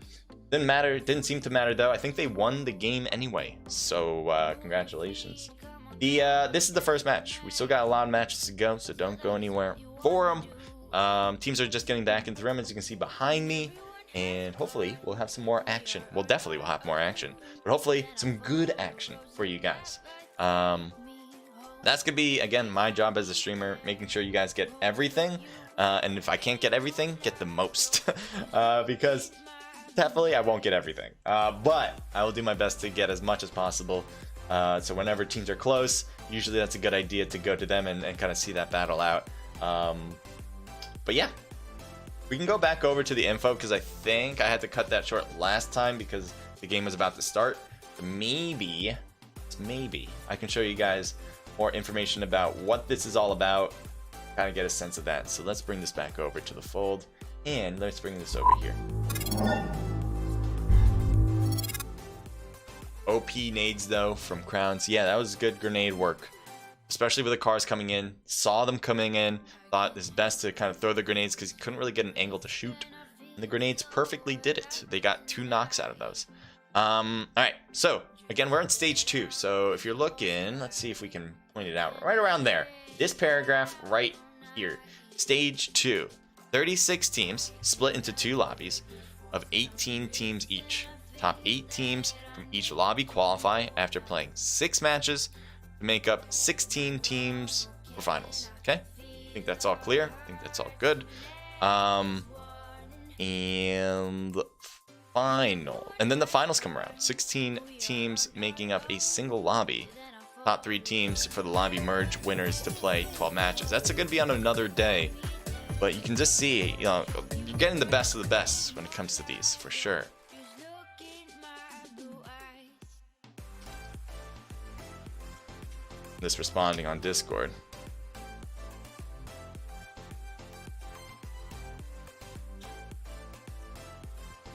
Didn't matter. Didn't seem to matter though. I think they won the game anyway. So congratulations. This is the first match. We still got a lot of matches to go, so don't go anywhere for them. Teams are just getting back into the room, as you can see behind me. And hopefully we'll have some more action. Well, definitely we'll have more action, but hopefully some good action for you guys. That's gonna be, again, my job as a streamer, making sure you guys get everything. And if I can't get everything, get the most. Because definitely I won't get everything. But I will do my best to get as much as possible. So whenever teams are close, usually that's a good idea to go to them and kind of see that battle out. But yeah. We can go back over to the info because I think I had to cut that short last time because the game was about to start. Maybe I can show you guys more information about what this is all about, kind of get a sense of that. So let's bring this back over to the fold, and let's bring this over here. OP nades though from Crowns. Yeah, that was good grenade work. especially with the cars coming in. Saw them coming in, thought it's best to kind of throw the grenades because he couldn't really get an angle to shoot. And the grenades perfectly did it. They got 2 knocks out of those. Alright, so again, we're in stage 2. So if you're looking, let's see if we can point it out right around there. This paragraph right here. Stage 2. 36 teams split into 2 lobbies of 18 teams each. Top 8 teams from each lobby qualify after playing 6 matches to make up 16 teams for finals. Okay? I think that's all clear. I think that's all good. And final. And then the finals come around. 16 teams making up a single lobby. Top 3 teams for the lobby merge winners to play 12 matches. That's going to be on another day. But you can just see, you know, you're getting the best of the best when it comes to these, for sure. This responding on Discord.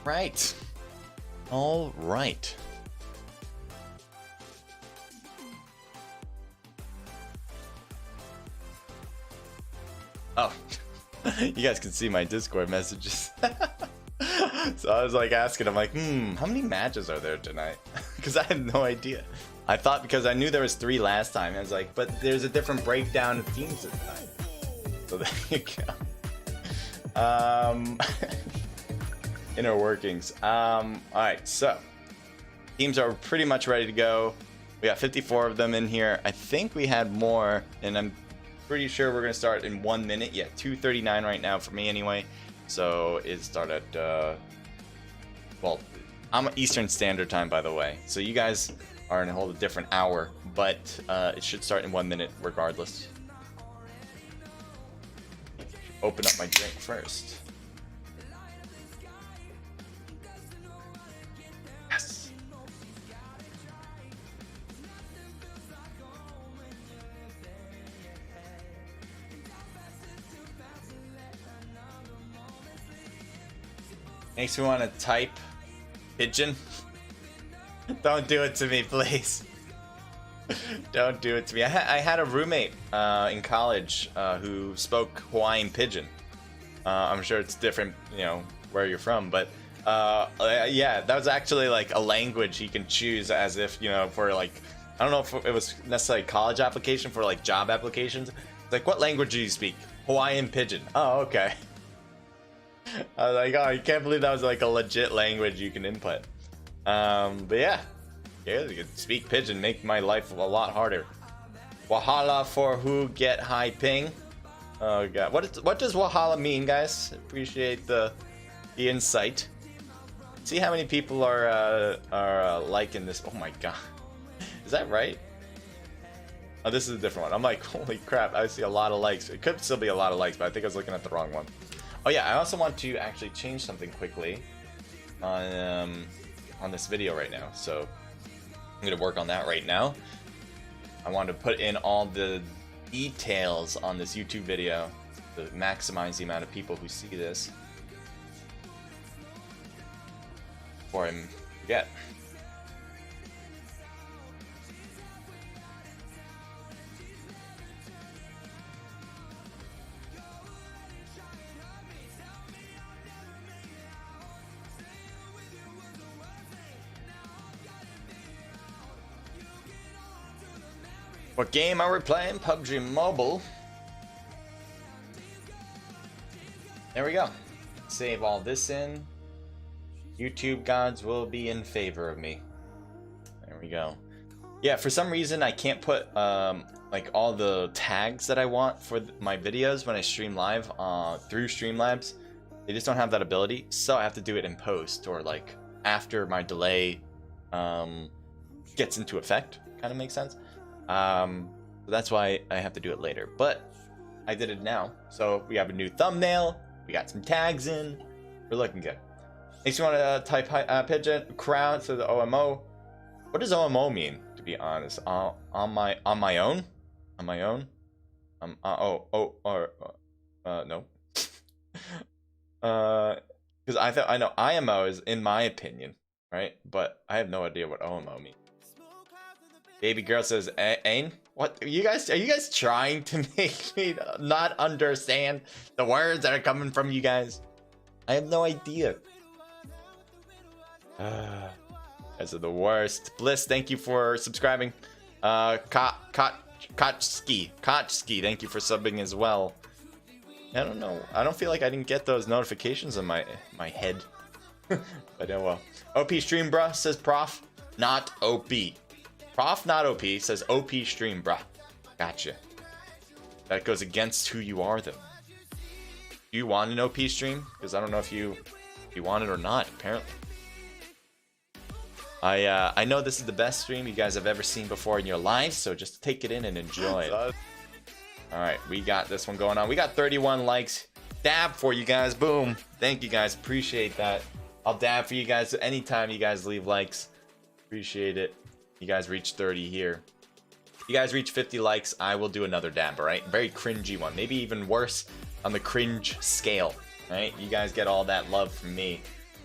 Right. All right. Oh, you guys can see my Discord messages. So I was like asking, I'm like, how many matches are there tonight? Because I had no idea. I thought, because I knew there was 3 last time, I was like, but there's a different breakdown of teams this time. So there you go. Inner workings. Alright, so teams are pretty much ready to go. We got 54 of them in here. I think we had more, and I'm pretty sure we're gonna start in 1 minute. Yeah, 2:39 right now for me anyway. So it started well, I'm Eastern Standard Time, by the way, so you guys are in a whole different hour, but it should start in 1 minute regardless. Open up my drink first. Yes. Makes me want to type pigeon. Don't do it to me, please. Don't do it to me. I had a roommate in college who spoke Hawaiian Pidgin. I'm sure it's different, you know, where you're from, but yeah, that was actually like a language he can choose, as if, you know, for like, I don't know if it was necessarily college application, for like job applications. It's like, what language do you speak? Hawaiian Pidgin. Oh, okay. I was like, oh, I can't believe that was like a legit language you can input. But yeah, you can speak Pidgin, make my life a lot harder. Wahala for who get high ping. Oh god, what does Wahala mean, guys? Appreciate the insight. See how many people are liking this. Oh my god, is that right? Oh, this is a different one. I'm like, holy crap, I see a lot of likes. It could still be a lot of likes, but I think I was looking at the wrong one. Oh yeah, I also want to actually change something quickly on this video right now. So I'm gonna work on that right now. I want to put in all the details on this YouTube video to maximize the amount of people who see this before I forget. What game are we playing? PUBG Mobile. There we go. Save all this in. YouTube gods will be in favor of me. There we go. Yeah, for some reason I can't put like all the tags that I want for my videos when I stream live through Streamlabs. They just don't have that ability, so I have to do it in post, or like after my delay gets into effect. Kind of makes sense. So that's why I have to do it later, but I did it now. So we have a new thumbnail, we got some tags in, we're looking good. Makes you want to type pigeon crown to the OMO. What does OMO mean, to be honest? On my own? On my own? No. Because I know IMO is in my opinion, right? But I have no idea what OMO means. Baby girl says, Ain? What? Are you guys trying to make me not understand the words that are coming from you guys? I have no idea. Guys are the worst. Bliss, thank you for subscribing. Kochski, thank you for subbing as well. I don't know. I don't feel like I didn't get those notifications in my head. But oh well. OP stream, bruh, says Prof. Not OP. Prof, not OP, says OP stream, bruh. Gotcha. That goes against who you are, though. Do you want an OP stream? Because I don't know if you want it or not, apparently. I know this is the best stream you guys have ever seen before in your lives, so just take it in and enjoy it. Alright, we got this one going on. We got 31 likes. Dab for you guys. Boom. Thank you guys. Appreciate that. I'll dab for you guys anytime you guys leave likes. Appreciate it. You guys reach 30 here. If you guys reach 50 likes, I will do another dab, alright? Very cringy one. Maybe even worse on the cringe scale. Alright? You guys get all that love from me.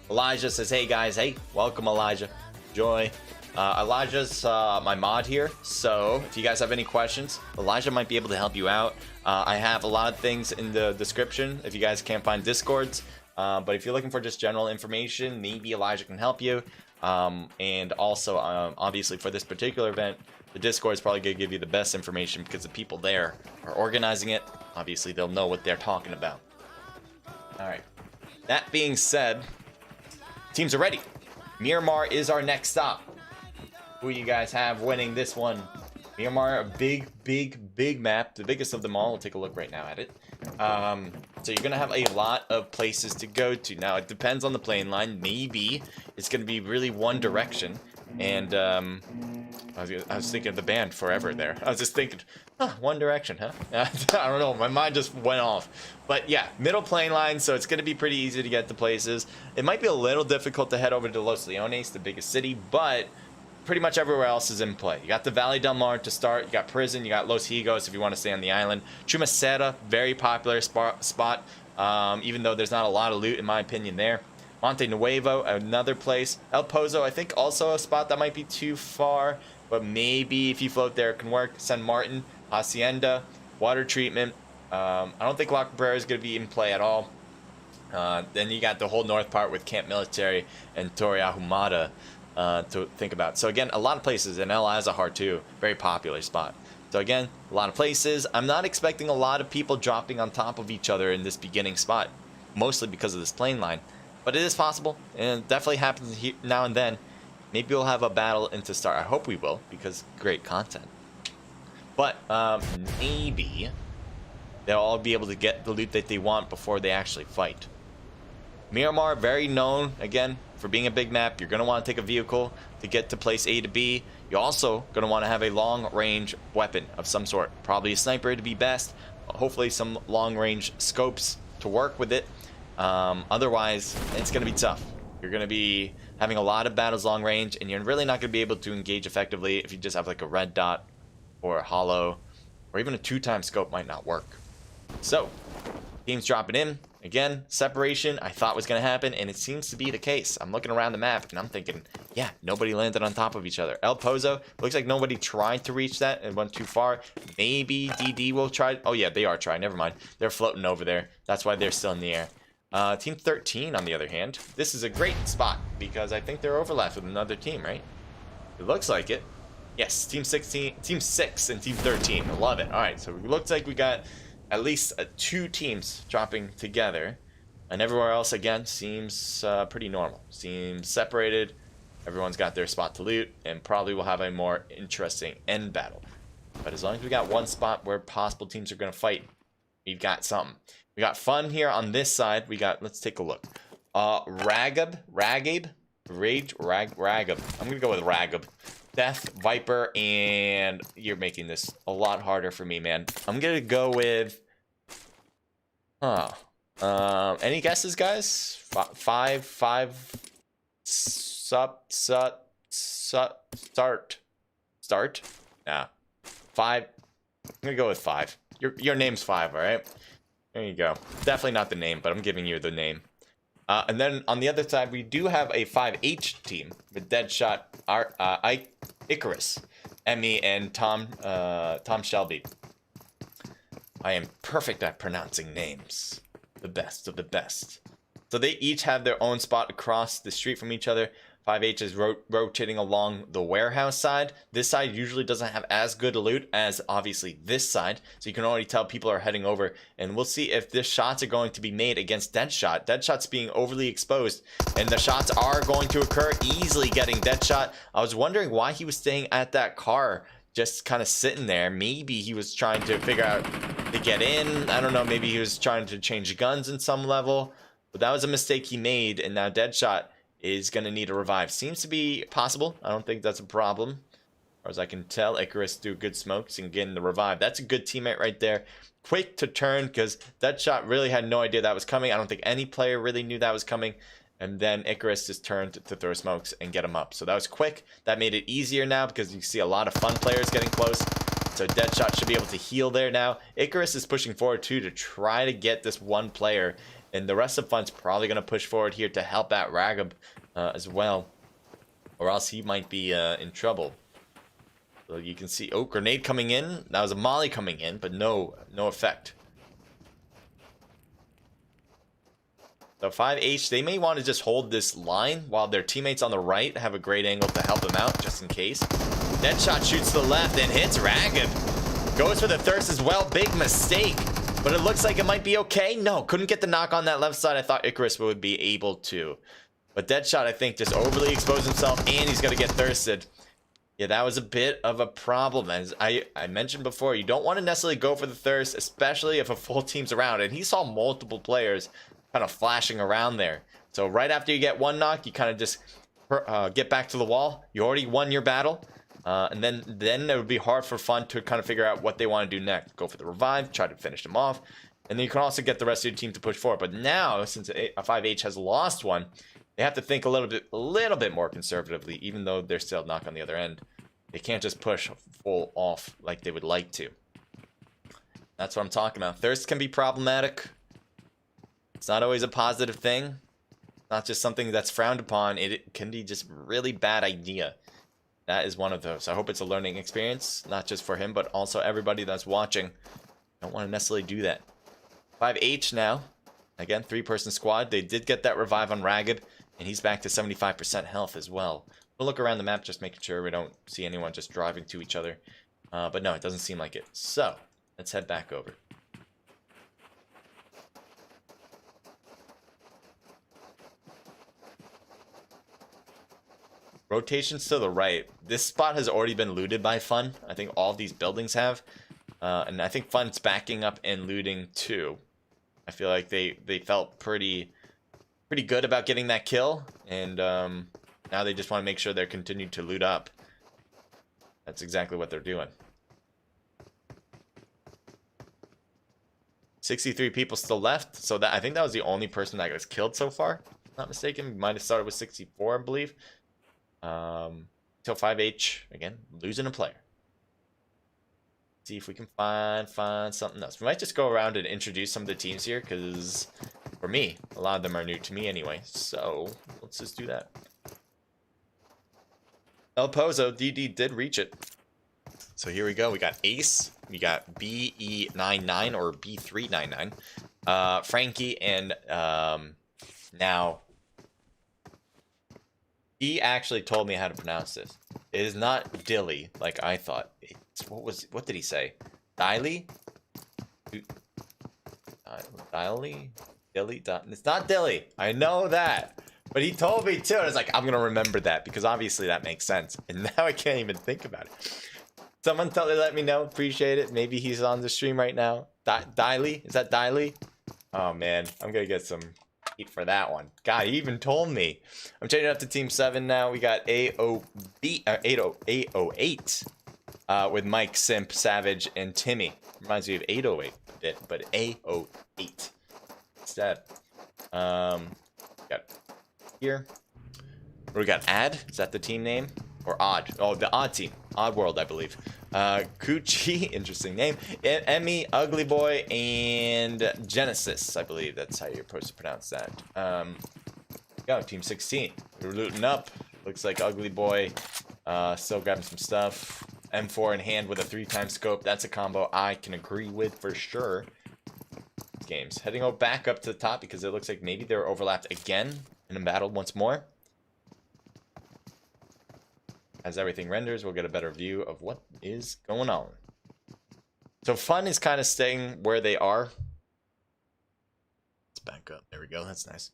Elijah says, hey guys. Hey, welcome Elijah. Joy. Elijah's my mod here, so if you guys have any questions, Elijah might be able to help you out. I have a lot of things in the description if you guys can't find Discords, but if you're looking for just general information, maybe Elijah can help you. And also, obviously for this particular event, the Discord is probably going to give you the best information because the people there are organizing it. Obviously, they'll know what they're talking about. Alright, that being said, teams are ready. Miramar is our next stop. Who you guys have winning this one? Miramar, a big map, the biggest of them all. We'll take a look right now at it. So you're gonna have a lot of places to go to. Now it depends on the playing line. Maybe it's gonna be really one direction. And I was thinking of the band Forever there. I was just thinking, One Direction, huh? I don't know, my mind just went off. But yeah, middle playing line, so it's going to be pretty easy to get to places. It might be a little difficult to head over to Los Leones, the biggest city, but pretty much everywhere else is in play. You got the Valle del Mar to start, you got Prison, you got Los Higos if you want to stay on the island. Chumacera, very popular spot, even though there's not a lot of loot in my opinion there. Monte Nuevo, another place. El Pozo, I think also a spot that might be too far, but maybe if you float there it can work. San Martin, Hacienda, Water Treatment. I don't think La Cabrera is going to be in play at all. Then you got the whole north part with Camp Military and Torre Ahumada to think about. So again, a lot of places, and El Azahar too, very popular spot. So again, a lot of places. I'm not expecting a lot of people dropping on top of each other in this beginning spot, mostly because of this plane line. But it is possible, and it definitely happens here now and then. Maybe we'll have a battle into start. I hope we will, because great content. But maybe they'll all be able to get the loot that they want before they actually fight. Miramar, very known, again, for being a big map. You're going to want to take a vehicle to get to place A to B. You're also going to want to have a long-range weapon of some sort. Probably a sniper to be best. Hopefully some long-range scopes to work with it. Otherwise, it's going to be tough. You're going to be having a lot of battles long range, and you're really not going to be able to engage effectively if you just have like a red dot or a hollow, or even a 2-time scope might not work. So, teams dropping in. Again, separation I thought was going to happen, and it seems to be the case. I'm looking around the map, and I'm thinking, yeah, nobody landed on top of each other. El Pozo, looks like nobody tried to reach that and went too far. Maybe DD will try. Oh, yeah, they are trying. Never mind. They're floating over there. That's why they're still in the air. Team 13, on the other hand, this is a great spot because I think they're overlapped with another team, right? It looks like it. Yes, Team 16, Team 6 and Team 13. I love it. All right, so it looks like we got at least 2 teams dropping together, and everywhere else again seems pretty normal. Seems separated. Everyone's got their spot to loot, and probably will have a more interesting end battle. But as long as we got one spot where possible teams are going to fight, we've got something. We got fun here on this side. We got, let's take a look. Ragab. I'm gonna go with Ragab. Death, Viper, and you're making this a lot harder for me, man. I'm gonna go with, any guesses, guys? Start? Nah. 5. I'm gonna go with 5. Your name's 5, all right? There you go. Definitely not the name, but I'm giving you the name. And then on the other side, we do have a 5H team with Deadshot, Icarus, Emmy, and Tom Shelby. I am perfect at pronouncing names. The best of the best. So they each have their own spot across the street from each other. 5H is rotating along the warehouse side. This side usually doesn't have as good a loot as obviously this side. So you can already tell people are heading over. And we'll see if the shots are going to be made against Deadshot. Deadshot's being overly exposed. And the shots are going to occur, easily getting Deadshot. I was wondering why he was staying at that car, just kind of sitting there. Maybe he was trying to figure out to get in. I don't know, maybe he was trying to change guns in some level. But that was a mistake he made. And now Deadshot is going to need a revive. Seems to be possible. I don't think that's a problem. As far as I can tell, Icarus do good smokes and getting the revive. That's a good teammate right there. Quick to turn, because Deadshot really had no idea that was coming. I don't think any player really knew that was coming. And then Icarus just turned to throw smokes and get him up. So that was quick. That made it easier now, because you see a lot of fun players getting close. So Deadshot should be able to heal there now. Icarus is pushing forward too to try to get this one player. And the rest of Fun's probably going to push forward here to help out Ragab as well. Or else he might be in trouble. So you can see, oh, grenade coming in. That was a molly coming in, but no effect. So 5H, they may want to just hold this line while their teammates on the right have a great angle to help them out, just in case. Deadshot shoots to the left and hits Ragab. Goes for the thirst as well. Big mistake. But it looks like it might be okay. No, couldn't get the knock on that left side. I thought Icarus would be able to. But Deadshot, I think, just overly exposed himself, and he's going to get thirsted. Yeah, that was a bit of a problem. As I mentioned before, you don't want to necessarily go for the thirst, especially if a full team's around. And he saw multiple players kind of flashing around there. So right after you get one knock, you kind of just get back to the wall. You already won your battle. And then it would be hard for Fun to kind of figure out what they want to do next. Go for the revive, try to finish them off. And then you can also get the rest of your team to push forward. But now, since a 5H has lost one, they have to think a little bit more conservatively, even though they're still knock on the other end. They can't just push full off like they would like to. That's what I'm talking about. Thirst can be problematic. It's not always a positive thing. Not just something that's frowned upon. It can be just a really bad idea. That is one of those. I hope it's a learning experience, not just for him, but also everybody that's watching. Don't want to necessarily do that. 5H now. Again, 3-person squad. They did get that revive on Ragab, and he's back to 75% health as well. We'll look around the map, just making sure we don't see anyone just driving to each other. But no, it doesn't seem like it. So, let's head back over. Rotations to the right. This spot has already been looted by Fun. I think all of these buildings have. And I think Fun's backing up and looting too. I feel like they felt pretty good about getting that kill. And now they just want to make sure they're continuing to loot up. That's exactly what they're doing. 63 people still left. So that I think that was the only person that was killed so far. If I'm not mistaken. Might have started with 64, I believe. Till 5H again, losing a player. See if we can find something else. We might just go around and introduce some of the teams here, because for me, a lot of them are new to me anyway. So let's just do that. El Pozo DD did reach it. So here we go. We got Ace, we got BE99 or B399, Frankie, and now. He actually told me how to pronounce this. It is not Dilly, like I thought. It's, what did he say? Dilly? Dilly? Dilly? It's not Dilly. I know that. But he told me too, and I was like, I'm gonna remember that, because obviously that makes sense. And now I can't even think about it. Someone let me know. Appreciate it. Maybe he's on the stream right now. Diley? Is that Diley? Oh man, I'm gonna get some for that one. God, he even told me. I'm changing up to Team 7 now. We got A08 with Mike, Simp, Savage, and Timmy. Reminds me of 808 a bit, but A08 instead. Got here. We got Ad. Is that the team name? Or Odd? Oh, the Odd team. Odd World, I believe. Coochie, interesting name. Emmy, Ugly Boy, and Genesis. I believe that's how you're supposed to pronounce that. Go, Team 16. We're looting up. Looks like Ugly Boy still grabbing some stuff. M4 in hand with a 3x scope. That's a combo I can agree with for sure. Games. Heading back up to the top because it looks like maybe they're overlapped again and embattled once more. As everything renders, we'll get a better view of what is going on. So Fun is kind of staying where they are. Let's back up. There we go. That's nice.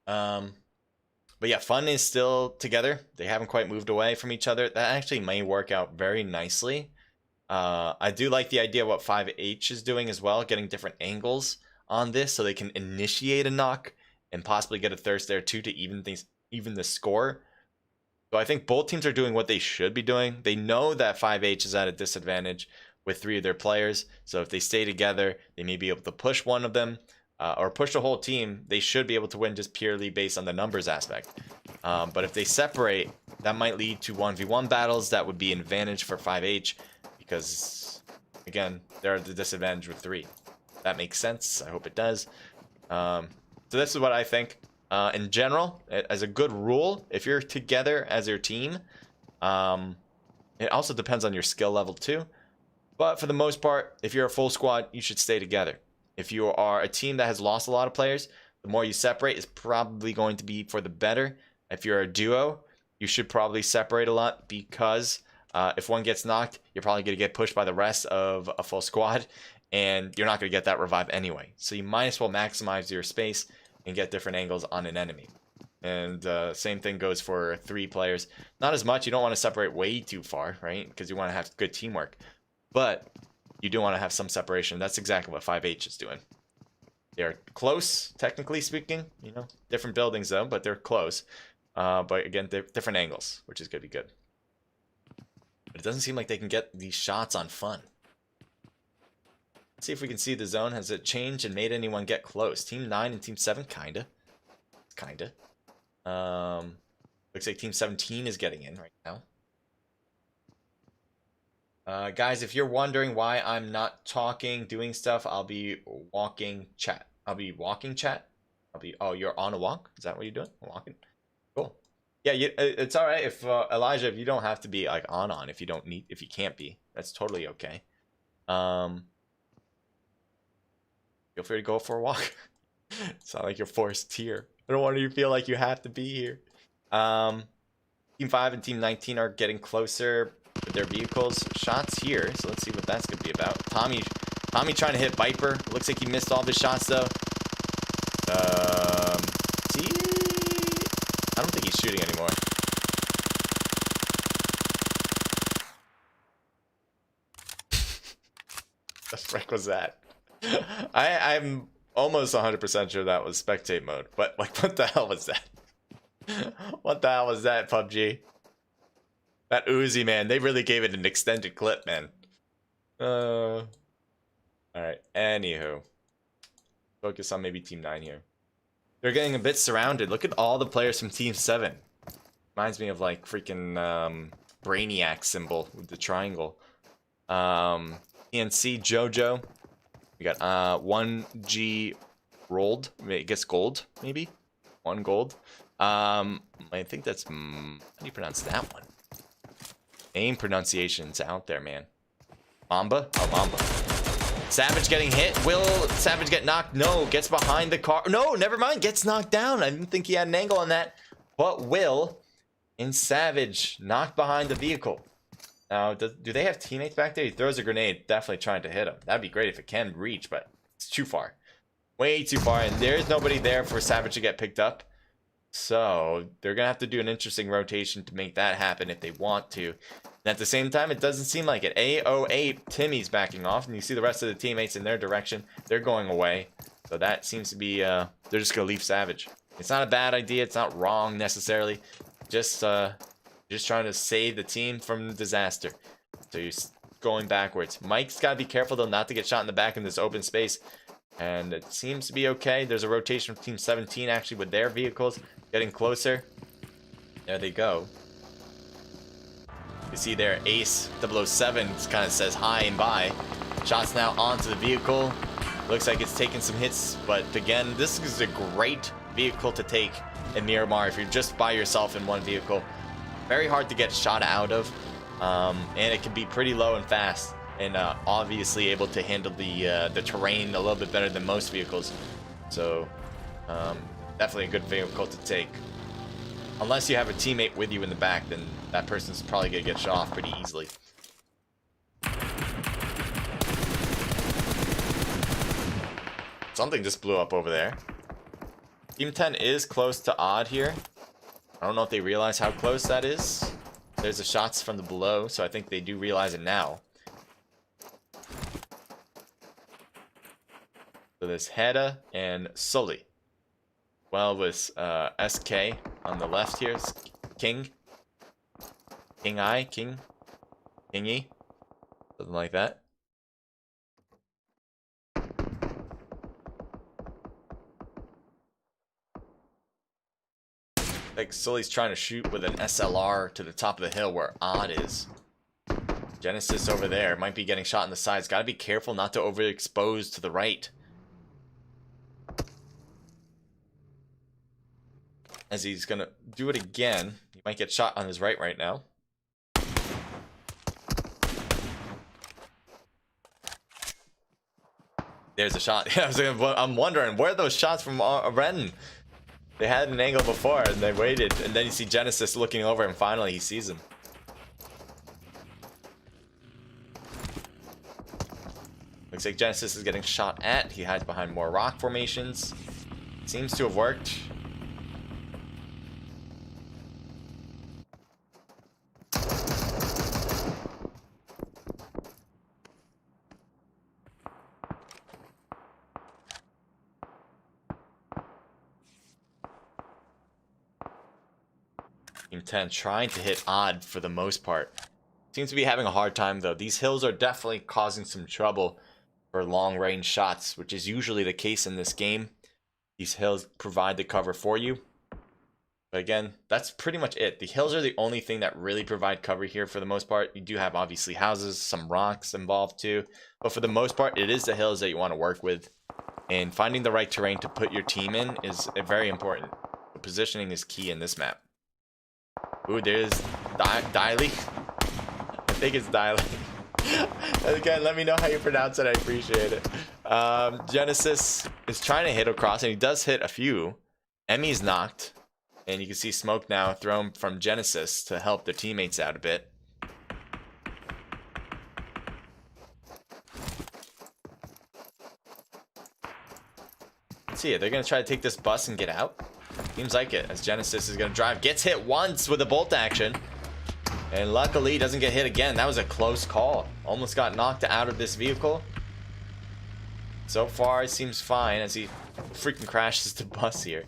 But yeah, Fun is still together. They haven't quite moved away from each other. That actually may work out very nicely. I do like the idea of what 5H is doing as well, getting different angles on this so they can initiate a knock and possibly get a thirst there too to even the score. So I think both teams are doing what they should be doing. They know that 5H is at a disadvantage with 3 of their players. So if they stay together, they may be able to push one of them or push the whole team. They should be able to win just purely based on the numbers aspect. But if they separate, that might lead to 1v1 battles. That would be an advantage for 5H because, again, they're at the disadvantage with 3. That makes sense. I hope it does. So this is what I think. In general, as a good rule, if you're together as your team, it also depends on your skill level too. But for the most part, if you're a full squad, you should stay together. If you are a team that has lost a lot of players, the more you separate is probably going to be for the better. If you're a duo, you should probably separate a lot because if one gets knocked, you're probably going to get pushed by the rest of a full squad, and you're not going to get that revive anyway. So you might as well maximize your space and get different angles on an enemy. And same thing goes for 3 players. Not as much. You don't want to separate way too far, right? Because you want to have good teamwork. But you do want to have some separation. That's exactly what 5H is doing. They're close, technically speaking. You know, different buildings though, but they're close. But again, they're different angles, which is going to be good. But it doesn't seem like they can get these shots on Fun. Let's see if we can see the zone. Has it changed and made anyone get close? Team 9 and Team 7, kinda. Looks like Team 17 is getting in right now. Guys, if you're wondering why I'm not talking, doing stuff, I'll be walking chat. Oh, you're on a walk? Is that what you're doing? Walking? Cool. Yeah, it's all right if Elijah, if you don't have to be like on if you don't need, if you can't be, that's totally okay. Feel free to go for a walk. It's not like you're forced here. I don't want you to feel like you have to be here. Team 5 and Team 19 are getting closer with their vehicles. Shots here, so let's see what that's going to be about. Tommy trying to hit Viper. Looks like he missed all of his shots, though. See? I don't think he's shooting anymore. The frick was that? I'm almost 100% sure that was spectate mode, but like, what the hell was that? What the hell was that, PUBG? That Uzi, man, they really gave it an extended clip, man. All right, anywho, focus on maybe Team 9 here. They're getting a bit surrounded. Look at all the players from Team 7. Reminds me of like freaking Brainiac symbol with the triangle. ENC, Jojo. We got 1G rolled. I guess gold, maybe? 1 gold. I think that's... how do you pronounce that one? Name pronunciations out there, man. Mamba? Oh, Mamba. Savage getting hit. Will Savage get knocked? No. Gets behind the car. No, never mind. Gets knocked down. I didn't think he had an angle on that. But Will and Savage knocked behind the vehicle. Now, do they have teammates back there? He throws a grenade, definitely trying to hit him. That'd be great if it can reach, but it's too far. Way too far, and there's nobody there for Savage to get picked up. So, they're going to have to do an interesting rotation to make that happen if they want to. And at the same time, it doesn't seem like it. A08, Timmy's backing off, and you see the rest of the teammates in their direction. They're going away. So that seems to be, they're just going to leave Savage. It's not a bad idea. It's not wrong necessarily. Just trying to save the team from disaster. So you're going backwards. Mike's got to be careful, though, not to get shot in the back in this open space. And it seems to be okay. There's a rotation from Team 17, actually, with their vehicles getting closer. There they go. You see there, Ace 007 kind of says hi and bye. Shots now onto the vehicle. Looks like it's taking some hits, but again, this is a great vehicle to take in Miramar if you're just by yourself in one vehicle. Very hard to get shot out of, and it can be pretty low and fast, and obviously able to handle the terrain a little bit better than most vehicles. So definitely a good vehicle to take. Unless you have a teammate with you in the back, then that person's probably gonna get shot off pretty easily. Something just blew up over there. Team 10 is close to odd here. I don't know if they realize how close that is. There's the shots from the below, so I think they do realize it now. So there's Hedda and Sully. Well, with SK on the left here, King. Kingy, something like that. Like Sully's trying to shoot with an SLR to the top of the hill where Odd is. Genesis over there might be getting shot in the sides. Gotta be careful not to overexpose to the right. As he's gonna do it again. He might get shot on his right now. There's a shot. I'm wondering where are those shots from Ren? They had an angle before and they waited, and then you see Genesis looking over and finally he sees him. Looks like Genesis is getting shot at. He hides behind more rock formations. Seems to have worked. Team 10 trying to hit Odd for the most part. Seems to be having a hard time though. These hills are definitely causing some trouble for long range shots, which is usually the case in this game. These hills provide the cover for you. But again, that's pretty much it. The hills are the only thing that really provide cover here for the most part. You do have obviously houses, some rocks involved too. But for the most part, it is the hills that you want to work with. And finding the right terrain to put your team in is very important. The positioning is key in this map. Ooh, there's Diley. I think it's Diley. Again, let me know how you pronounce it. I appreciate it. Genesis is trying to hit across, and he does hit a few. Emmy's knocked, and you can see smoke now thrown from Genesis to help their teammates out a bit. Let's see it. They're going to try to take this bus and get out. Seems like it, as Genesis is going to drive. Gets hit once with a bolt action. And luckily doesn't get hit again. That was a close call. Almost got knocked out of this vehicle. So far it seems fine as he freaking crashes the bus here.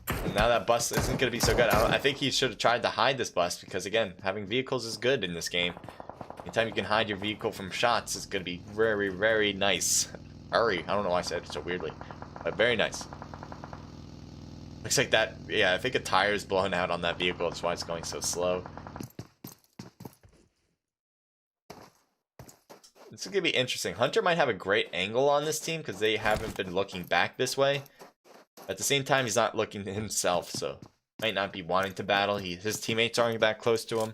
And now that bus isn't going to be so good. I think he should have tried to hide this bus, because again, having vehicles is good in this game. Anytime you can hide your vehicle from shots, it's going to be very, very nice. Hurry. I don't know why I said it so weirdly, but very nice. Looks like that, yeah, I think a tire's blown out on that vehicle. That's why it's going so slow. This is going to be interesting. Hunter might have a great angle on this team because they haven't been looking back this way. At the same time, he's not looking to himself, so might not be wanting to battle. His teammates aren't that close to him.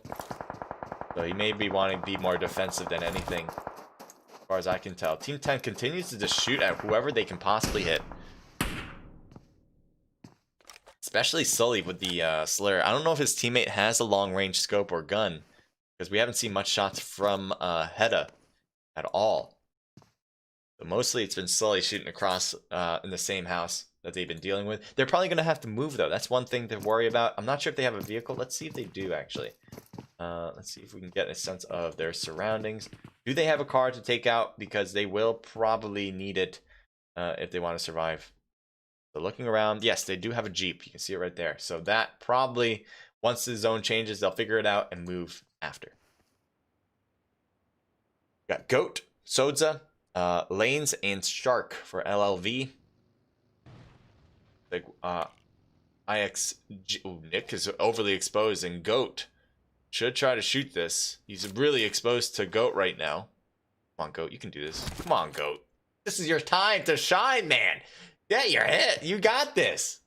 So he may be wanting to be more defensive than anything, as far as I can tell. Team 10 continues to just shoot at whoever they can possibly hit. Especially Sully with the Slayer. I don't know if his teammate has a long-range scope or gun, because we haven't seen much shots from Hedda at all. But mostly it's been Sully shooting across in the same house that they've been dealing with. They're probably going to have to move, though. That's one thing to worry about. I'm not sure if they have a vehicle. Let's see if they do, actually. Let's see if we can get a sense of their surroundings. Do they have a car to take out? Because they will probably need it if they want to survive. So looking around, yes, they do have a Jeep. You can see it right there. So that probably, once the zone changes, they'll figure it out and move after. Got Goat, Sodza, Lanes, and Shark for LLV. Like IXG, Nick is overly exposed, and Goat should try to shoot this. He's really exposed to Goat right now. Come on, Goat, you can do this. Come on, Goat. This is your time to shine, man. Get your hit. You got this.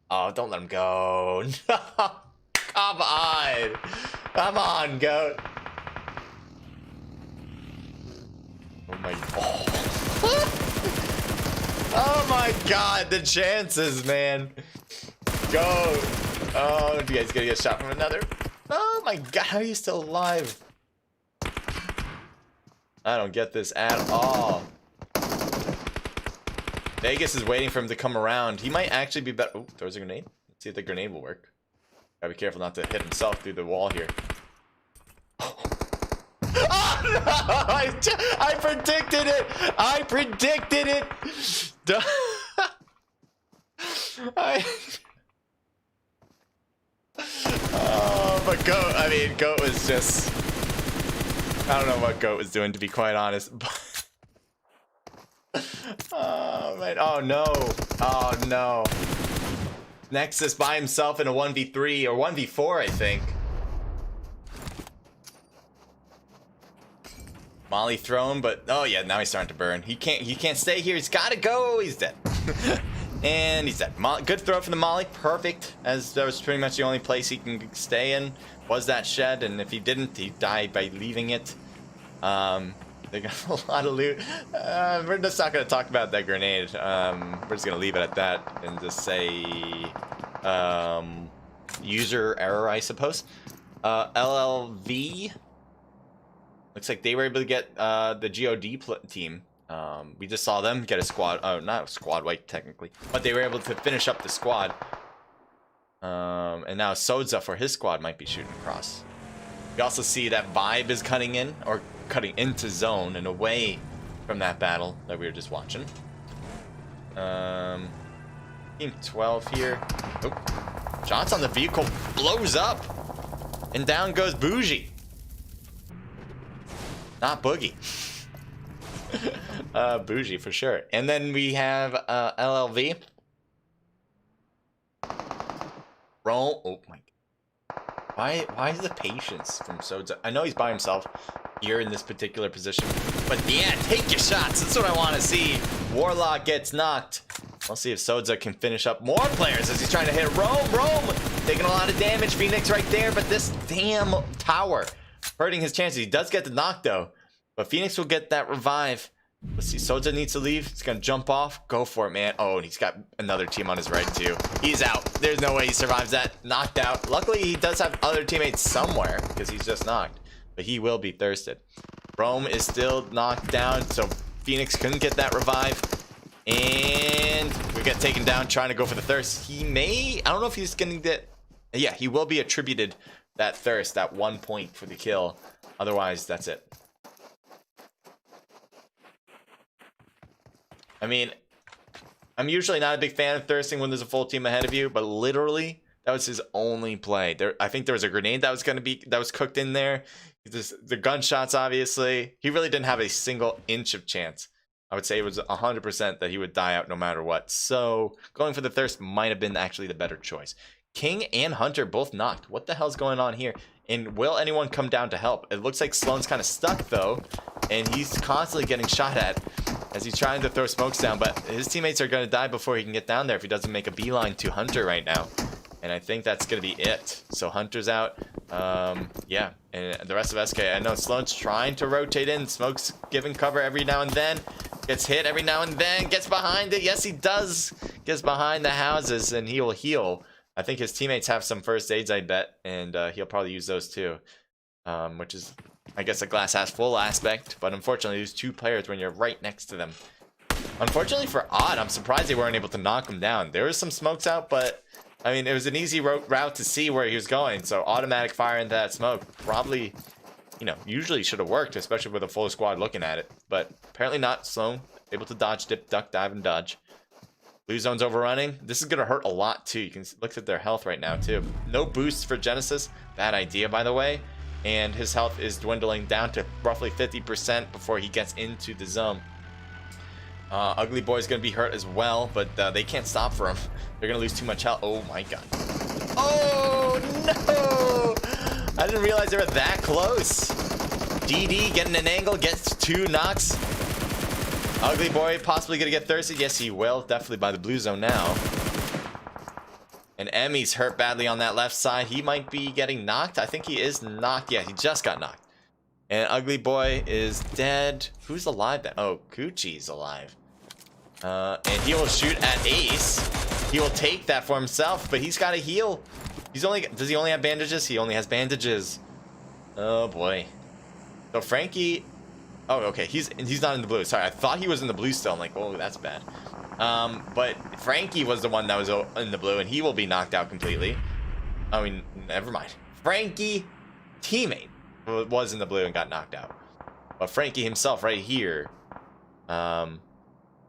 Oh, don't let him go. No. Come on. Come on, Goat. Oh my. Oh my God, the chances, man. Goat. Oh, you guys gonna get shot from another. Oh my God, how are you still alive? I don't get this at all. Vegas is waiting for him to come around. He might actually be better. Oh, throws a grenade. Let's see if the grenade will work. Gotta be careful not to hit himself through the wall here. Oh no! I predicted it! I predicted it! Oh, but Goat was just... I don't know what Goat was doing, to be quite honest. Oh, man. Oh, no. Oh, no. Nexus by himself in a 1v3 or 1v4, I think. Molly thrown, but oh yeah, now he's starting to burn. He can't stay here. He's got to go. He's dead. And he's dead. Good throw from the Molly. Perfect, as that was pretty much the only place he can stay in was that shed, and if he didn't, he died by leaving it. They got a lot of loot. We're just not going to talk about that grenade. We're just going to leave it at that and just say user error, I suppose. LLV. Looks like they were able to get the GOD team. We just saw them get a squad. Oh, not a squad wipe technically, but they were able to finish up the squad. And now Sodza for his squad might be shooting across. We also see that Vibe is cutting in, or cutting into zone and away from that battle that we were just watching. Team 12 here. Oh, shots on the vehicle, blows up, and down goes Bougie. Not Boogie. Bougie for sure. And then we have LLV. Roll. Oh my. Why is the patience from Sodza? I know he's by himself here in this particular position, but yeah, take your shots. That's what I want to see. Warlock gets knocked. We'll see if Sodza can finish up more players as he's trying to hit Rome. Rome taking a lot of damage. Phoenix right there, but this damn tower hurting his chances. He does get the knock though, but Phoenix will get that revive. Let's see, Sodza needs to leave. He's gonna jump off. Go for it, man. Oh, and he's got another team on his right too. He's out. There's no way he survives that. Knocked out. Luckily, he does have other teammates somewhere because he's just knocked, but he will be thirsted. Rome is still knocked down, so Phoenix couldn't get that revive. And we get taken down trying to go for the thirst. He may, I don't know if he's gonna get, yeah, he will be attributed that thirst, that 1 point for the kill. Otherwise, that's it. I mean, I'm usually not a big fan of thirsting when there's a full team ahead of you, but literally that was his only play. I think there was a grenade that was cooked in there. The gunshots, obviously. He really didn't have a single inch of chance. I would say it was 100% that he would die out no matter what. So going for the thirst might have been actually the better choice. King and Hunter both knocked. What the hell's going on here? And will anyone come down to help? It looks like Sloan's kind of stuck though, and he's constantly getting shot at as he's trying to throw smokes down, but his teammates are going to die before he can get down there if he doesn't make a beeline to Hunter right now. And I think that's going to be it. So Hunter's out. Yeah, and the rest of SK, I know Sloan's trying to rotate in. Smoke's giving cover every now and then. Gets hit every now and then. Gets behind it. Yes, he does. Gets behind the houses, and he will heal. I think his teammates have some first aids, I bet, and he'll probably use those too. Which is, I guess, a glass half full aspect, but unfortunately there's two players when you're right next to them. Unfortunately for Odd, I'm surprised they weren't able to knock him down. There was some smokes out, but I mean, it was an easy route to see where he was going, so automatic fire into that smoke probably, you know, usually should have worked, especially with a full squad looking at it, but apparently not. Sloan able to dodge, dip, duck, dive, and dodge. Blue zone's overrunning. This is gonna hurt a lot too. You can look at their health right now too. No boosts for Genesis. Bad idea, by the way. And his health is dwindling down to roughly 50% before he gets into the zone. Ugly Boy's gonna be hurt as well, but they can't stop for him. They're gonna lose too much health. Oh my god. Oh no! I didn't realize they were that close. DD getting an angle, gets 2 knocks. Ugly Boy possibly gonna get thirsty. Yes, he will. Definitely by the blue zone now. And Emmy's hurt badly on that left side. He might be getting knocked. I think he is knocked. Yeah, he just got knocked. And Ugly Boy is dead. Who's alive then? Oh, Gucci's alive. And he will shoot at Ace. He will take that for himself, but he's got to heal. Does he only have bandages? He only has bandages. Oh boy. So Frankie. Oh, okay. He's not in the blue. Sorry, I thought he was in the blue still. I'm like, oh, that's bad. But Frankie was the one that was in the blue, and he will be knocked out completely. I mean, never mind. Frankie, teammate, was in the blue and got knocked out. But Frankie himself, right here,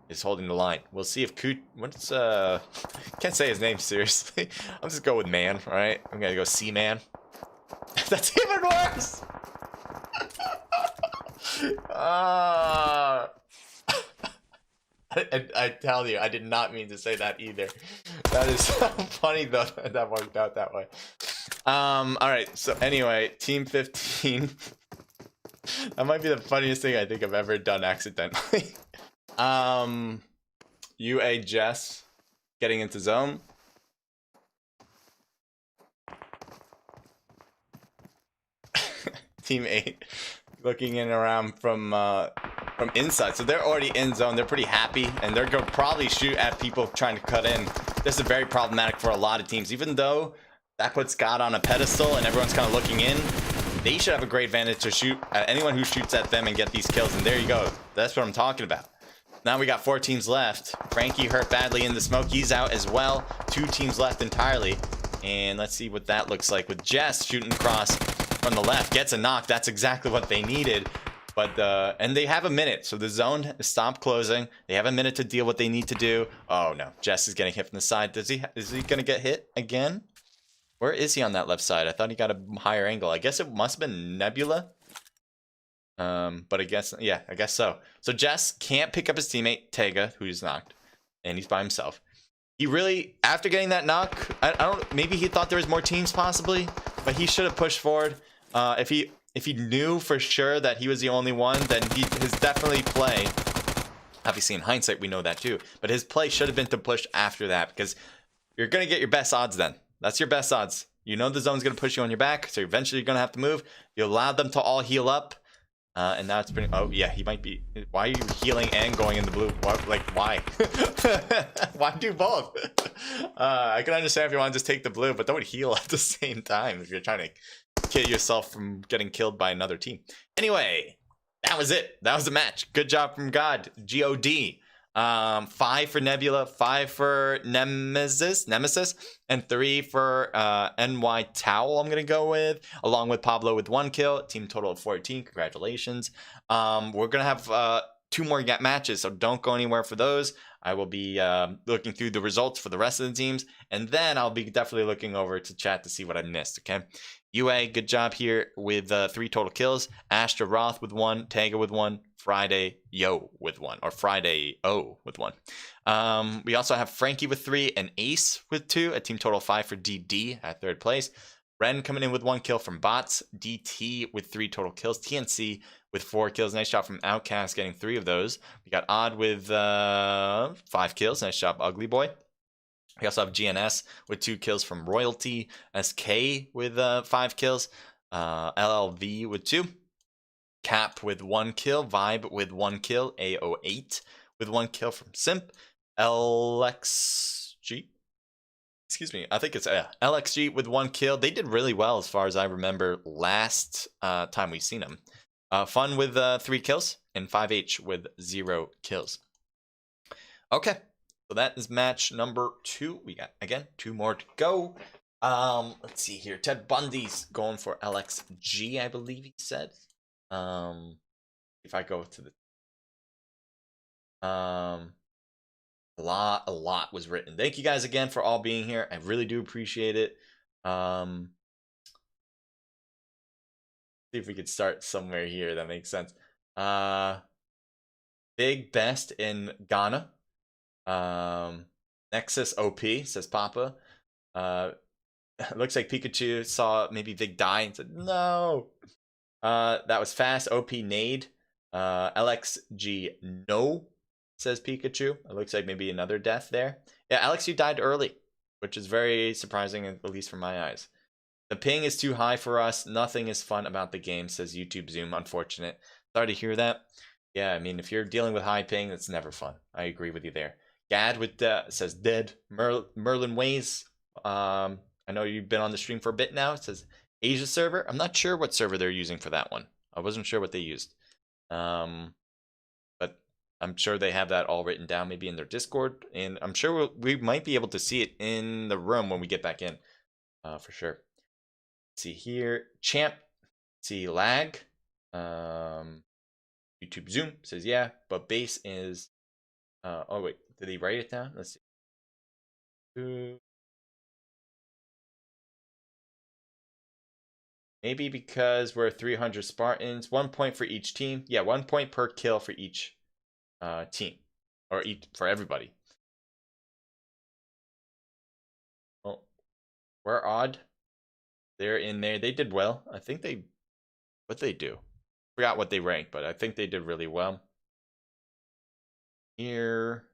is holding the line. We'll see if what's can't say his name seriously. I'll just go with Man. All right, I'm gonna go C-Man. That's even worse. I tell you, I did not mean to say that either. That is so funny though that worked out that way. All right. So anyway, Team 15. That might be the funniest thing I think I've ever done accidentally. UA Jess getting into zone. Team 8 looking in around from inside, so they're already in zone. They're pretty happy, and they're gonna probably shoot at people trying to cut in. This is very problematic for a lot of teams. Even though that puts God on a pedestal and everyone's kind of looking in, they should have a great advantage to shoot at anyone who shoots at them and get these kills. And there you go. That's what I'm talking about. Now we got 4 teams left. Frankie hurt badly in the smoke. He's out as well. 2 teams left entirely. And let's see what that looks like with Jess shooting across from the left. Gets a knock. That's exactly what they needed. But and they have a minute, so the zone stopped closing. They have a minute to deal what they need to do. Oh no, Jess is getting hit from the side. Is he gonna get hit again? Where is he on that left side? I thought he got a higher angle. I guess it must have been Nebula. But I guess, yeah, I guess so. So Jess can't pick up his teammate Tega, who's knocked, and he's by himself. He really, after getting that knock, I don't. Maybe he thought there was more teams possibly, but he should have pushed forward. If he knew for sure that he was the only one, then his definitely play. Obviously, in hindsight, we know that too. But his play should have been to push after that, because you're gonna get your best odds then. That's your best odds. You know the zone's gonna push you on your back, so eventually you're gonna have to move. You allow them to all heal up. And now it's pretty. Oh yeah, he might be. Why are you healing and going in the blue? Like why? Why do both? I can understand if you want to just take the blue, but don't heal at the same time if you're trying to kill yourself from getting killed by another team. Anyway, that was it. That was the match. Good job from God. God. 5 for Nebula, 5 for Nemesis, and 3 for NY Towel. I'm gonna go with, along with Pablo with 1 kill. Team total of 14. Congratulations. We're gonna have 2 more matches, so don't go anywhere for those. I will be looking through the results for the rest of the teams, and then I'll be definitely looking over to chat to see what I missed. Okay. UA, good job here with 3 total kills. Astra Roth with 1, Tega with 1, Friday Yo with 1, or Friday O with 1. We also have Frankie with 3 and Ace with 2, a team total of 5 for DD at 3rd place. Ren coming in with 1 kill from bots. DT with 3 total kills. TNC with 4 kills. Nice shot from Outcast, getting 3 of those. We got Odd with 5 kills. Nice job, Ugly Boy. We also have GNS with 2 kills from Royalty. SK with 5 kills. LLV with 2. Cap with 1 kill. Vibe with 1 kill. AO8 with 1 kill from Simp. LXG. Excuse me. I think it's LXG with 1 kill. They did really well as far as I remember last time we've seen them. Fun with 3 kills. And 5H with 0 kills. Okay. So that is match number 2. We got, again, 2 more to go. Let's see here. Ted Bundy's going for LXG, I believe he said. If I go to the a lot was written. Thank you guys again for all being here. I really do appreciate it. See if we could start somewhere here that makes sense. Big best in Ghana. Nexus OP, says Papa. It looks like Pikachu saw maybe Vig die and said, no. That was fast. OP nade. LXG no, says Pikachu. It looks like maybe another death there. Yeah, Alex, you died early, which is very surprising, at least from my eyes. The ping is too high for us. Nothing is fun about the game, says YouTube Zoom. Unfortunate. Sorry to hear that. Yeah, I mean, if you're dealing with high ping, it's never fun. I agree with you there. Gad with says dead. Merlin Ways. I know you've been on the stream for a bit now. It says Asia server. I'm not sure what server they're using for that one. I wasn't sure what they used. But I'm sure they have that all written down, maybe in their Discord, and I'm sure we might be able to see it in the room when we get back in, for sure. Let's see here, champ. Let's see lag. YouTube Zoom says yeah, but base is. Oh wait, did he write it down? Let's see. Maybe because we're 300 Spartans, 1 point for each team. Yeah, 1 point per kill for each team, or for everybody. Oh, we're odd. They're in there. They did well. I think what they do? Forgot what they ranked, but I think they did really well. Here,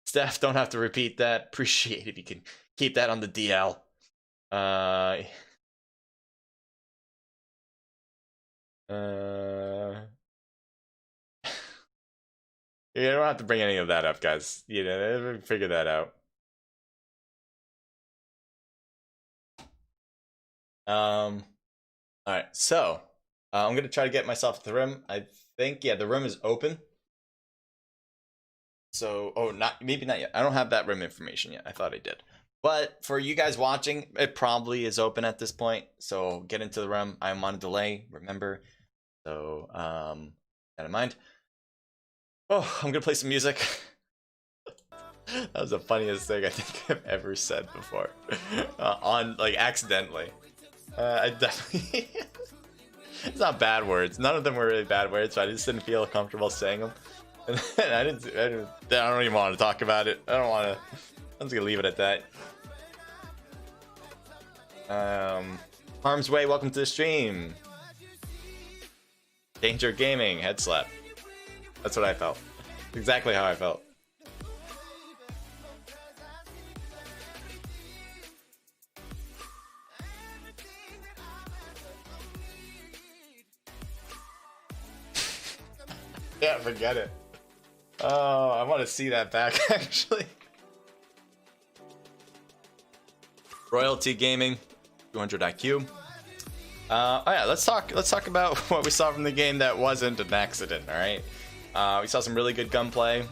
Steph, don't have to repeat that. Appreciate it if you can keep that on the DL. You don't have to bring any of that up, guys. You know, figure that out. All right, so I'm gonna try to get myself to the room. I think, yeah, the room is open. So, oh, maybe not yet. I don't have that room information yet. I thought I did. But for you guys watching, it probably is open at this point. So get into the room. I'm on a delay, remember. So, that in mind. Oh, I'm gonna play some music. That was the funniest thing I think I've ever said before. On, like, accidentally. I definitely... It's not bad words. None of them were really bad words, so I just didn't feel comfortable saying them. And I don't even want to talk about it. I don't want to. I'm just gonna leave it at that. Harm's Way, welcome to the stream. Danger Gaming, head slap. That's what I felt. Exactly how I felt. Yeah, forget it. Oh, I want to see that back, actually. Royalty Gaming, 200 IQ. Oh yeah, let's talk about what we saw from the game that wasn't an accident. All right, we saw some really good gunplay.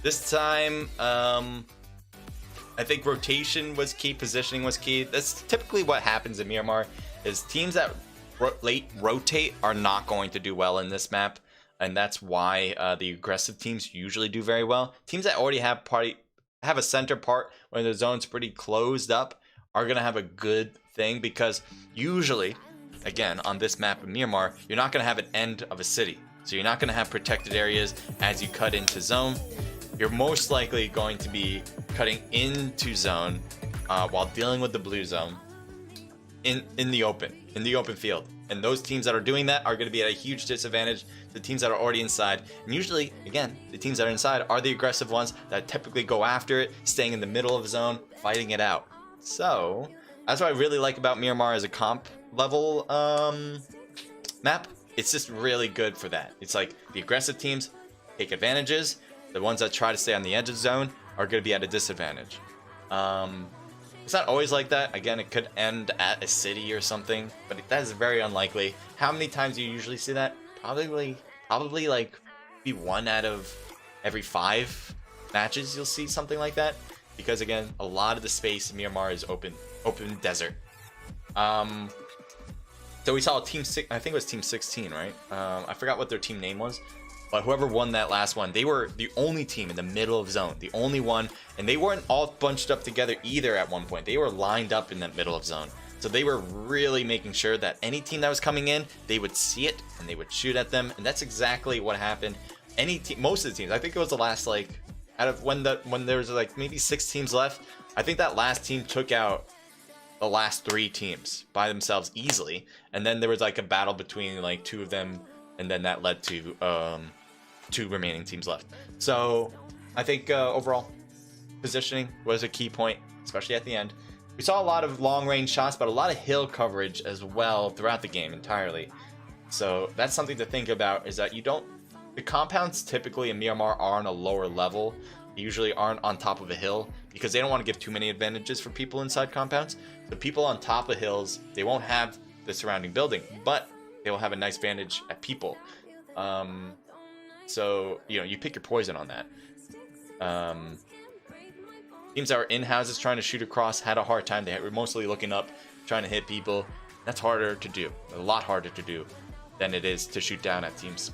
This time, I think rotation was key, positioning was key. That's typically what happens in Miramar. Is teams that late rotate are not going to do well in this map, and that's why the aggressive teams usually do very well. Teams that already have a center part when the zone's pretty closed up are gonna have a good thing, because usually, again, on this map in Miramar, you're not gonna have an end of a city, so you're not gonna have protected areas as you cut into zone. You're most likely going to be cutting into zone while dealing with the blue zone in the open field, and those teams that are doing that are going to be at a huge disadvantage to the teams that are already inside. And usually, again, the teams that are inside are the aggressive ones that typically go after it, staying in the middle of the zone, fighting it out. So that's what I really like about Miramar as a comp level map. It's just really good for that. It's like the aggressive teams take advantages. The ones that try to stay on the edge of the zone are going to be at a disadvantage. It's not always like that. Again, it could end at a city or something, but that is very unlikely. How many times do you usually see that? Probably like maybe 1 out of every 5 matches you'll see something like that. Because again, a lot of the space in Miramar is open desert. So we saw a team 6, I think it was team 16, right? I forgot what their team name was. But whoever won that last one, they were the only team in the middle of zone, the only one, and they weren't all bunched up together either at one point. They were lined up in that middle of zone. So they were really making sure that any team that was coming in, they would see it and they would shoot at them. And that's exactly what happened. Any team, most of the teams, I think it was the last, like, out of when there was like maybe 6 teams left, I think that last team took out the last 3 teams by themselves easily, and then there was like a battle between like 2 of them, and then that led to 2 remaining teams left. So I think overall positioning was a key point, especially at the end. We saw a lot of long range shots, but a lot of hill coverage as well throughout the game entirely. So that's something to think about, is that the compounds typically in Myanmar are on a lower level. They usually aren't on top of a hill because they don't want to give too many advantages for people inside compounds. So people on top of hills, they won't have the surrounding building, but they will have a nice vantage at people. So, you know, you pick your poison on that. Teams that were in houses trying to shoot across had a hard time. They were mostly looking up, trying to hit people. That's harder to do, a lot harder to do than it is to shoot down at teams.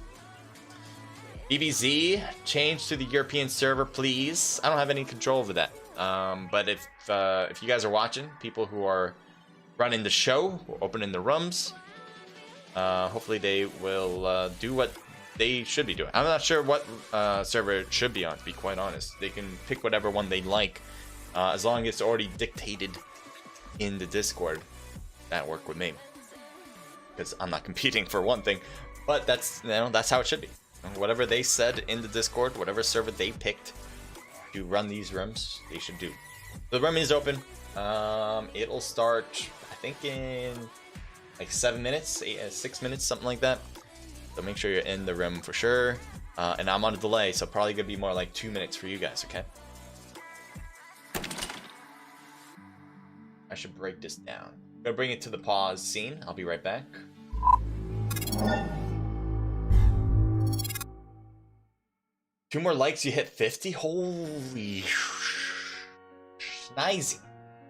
EVZ, change to the European server, please. I don't have any control over that. But if you guys are watching, people who are running the show, opening the rooms, hopefully they will do what they should be doing. I'm not sure what server it should be on, to be quite honest. They can pick whatever one they like, as long as it's already dictated in the Discord. That work with me, because I'm not competing for one thing. But that's, you know, that's how it should be. Whatever they said in the Discord, whatever server they picked to run these rooms, they should do. The room is open. It'll start, I think, in like 7 minutes, 6 minutes, something like that. So make sure you're in the room for sure. And I'm on a delay, so probably gonna be more like 2 minutes for you guys, okay? I should break this down. I'm gonna bring it to the pause scene. I'll be right back. Two more likes, you hit 50? Holy nice.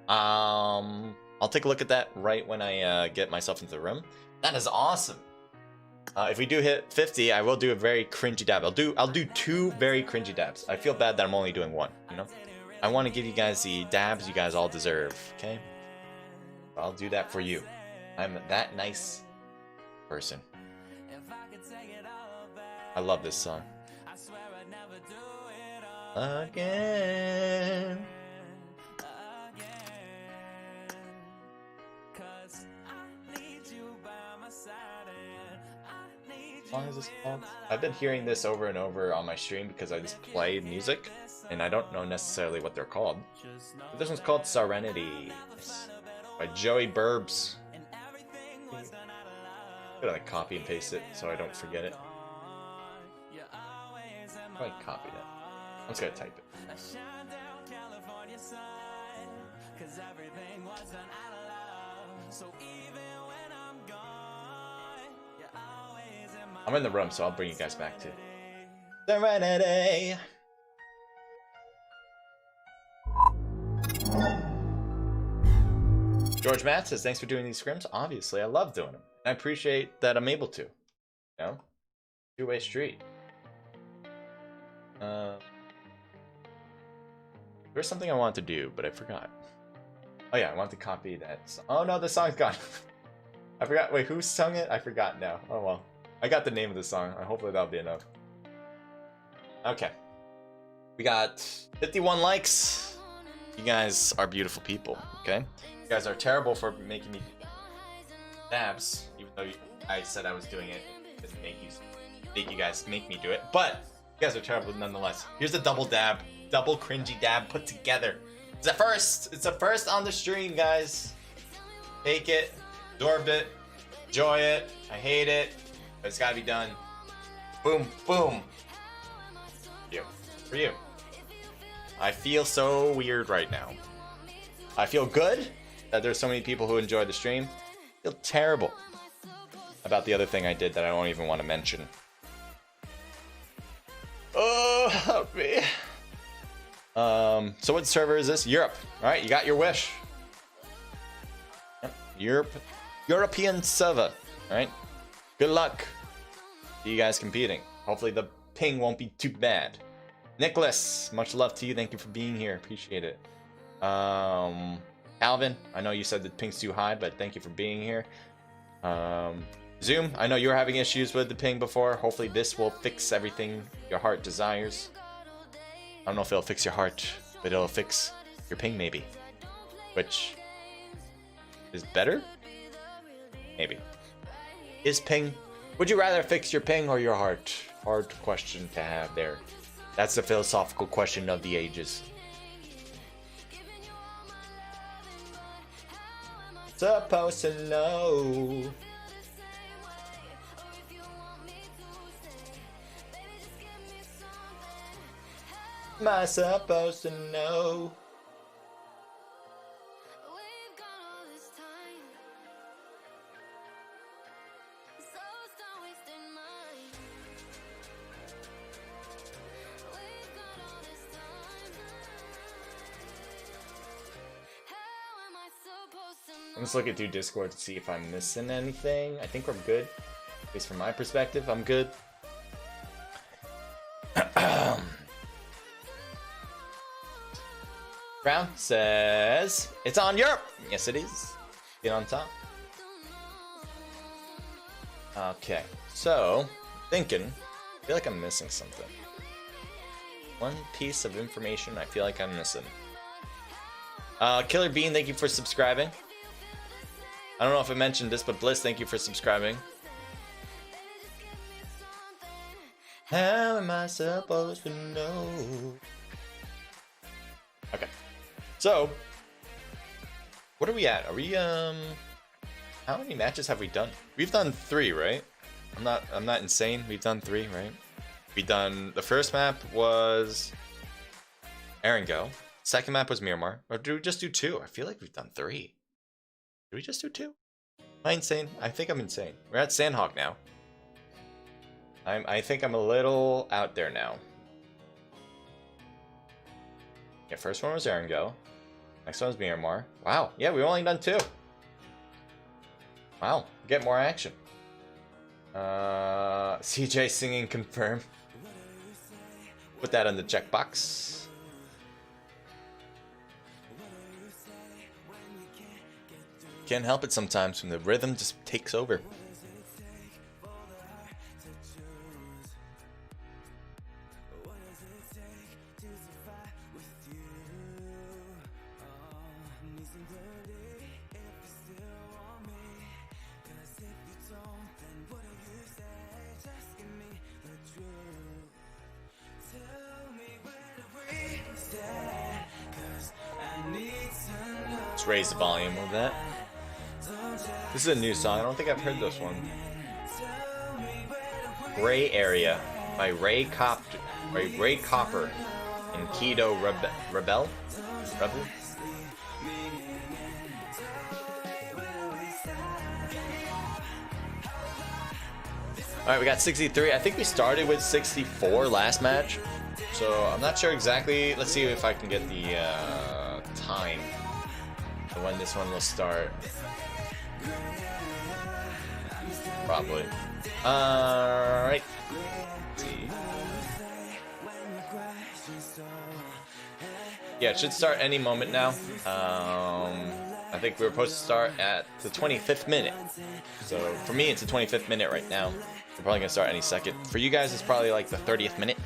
I'll take a look at that right when I get myself into the room. That is awesome. If we do hit 50, I will do a very cringy dab. I'll do 2 very cringy dabs. I feel bad that I'm only doing 1, you know? I want to give you guys the dabs you guys all deserve, okay? I'll do that for you. I'm that nice person. I love this song. Again. What song is this called? I've been hearing this over and over on my stream because I just play music and I don't know necessarily what they're called. But this one's called Serenity by Joey Burbs. I'm gonna copy and paste it so I don't forget it. I copied it. I'm just gonna type it. I'm in the room, so I'll bring you guys back to Serenity. George Matt says, thanks for doing these scrims. Obviously, I love doing them. I appreciate that I'm able to. You know? Two-way street. There's something I wanted to do, but I forgot. Oh yeah, I want to copy that song. Oh no, the song's gone. I forgot. Wait, who sung it? I forgot now. Oh well. I got the name of the song. Hopefully that'll be enough. Okay. We got 51 likes. You guys are beautiful people, okay? You guys are terrible for making me dabs, even though I said I was doing it. It doesn't make you guys make me do it. But you guys are terrible nonetheless. Here's a double dab. Double cringy dab put together. It's a first. It's a first on the stream, guys. Take it, absorb it, enjoy it. I hate it, but it's gotta be done. Boom, boom. For you. I feel so weird right now. I feel good that there's so many people who enjoy the stream. I feel terrible about the other thing I did that I don't even want to mention. Oh, help me. So what server is this? Europe. Alright, you got your wish. Yep. European server. Alright. Good luck to you guys competing. Hopefully the ping won't be too bad. Nicholas, much love to you. Thank you for being here. Appreciate it. Alvin, I know you said the ping's too high, but thank you for being here. Zoom, I know you were having issues with the ping before. Hopefully this will fix everything your heart desires. I don't know if it'll fix your heart, but it'll fix your ping maybe, which is better. Maybe. Is ping? Would you rather fix your ping or your heart? Hard question to have there. That's the philosophical question of the ages. Supposed to know. Am I supposed to know? I'm just looking through Discord to see if I'm missing anything. I think we're good. At least from my perspective, I'm good. Brown says, it's on Europe. Yes, it is. Get on top. Okay, so, thinking, I feel like I'm missing something. One piece of information I feel like I'm missing. Killer Bean, thank you for subscribing. I don't know if I mentioned this, but Bliss, thank you for subscribing. How am I supposed to know? Okay. So, what are we at? Are we how many matches have we done? We've done 3, right? I'm not insane. We've done 3, right? We done the first map was Erengo. Second map was Miramar. Or do we just do 2? I feel like we've done 3. Did we just do 2? Am I insane? I think I'm insane. We're at Sandhawk now. I think I'm a little out there now. Yeah, first one was Erengo. Next one was Miramar. Wow. Yeah, we've only done 2. Wow. Get more action. CJ singing confirm. Put that in the checkbox. Can't help it sometimes when the rhythm just takes over. Let's raise the volume of that. This is a new song. I don't think I've heard this one. Gray Area by Ray Copper and Keto Rebel. Alright, we got 63. I think we started with 64 last match. So I'm not sure exactly. Let's see if I can get the time of when this one will start. Probably. Alright. Let's see. Yeah, it should start any moment now. I think we were supposed to start at the 25th minute. So for me, it's the 25th minute right now. We're probably gonna start any second. For you guys, it's probably like the 30th minute.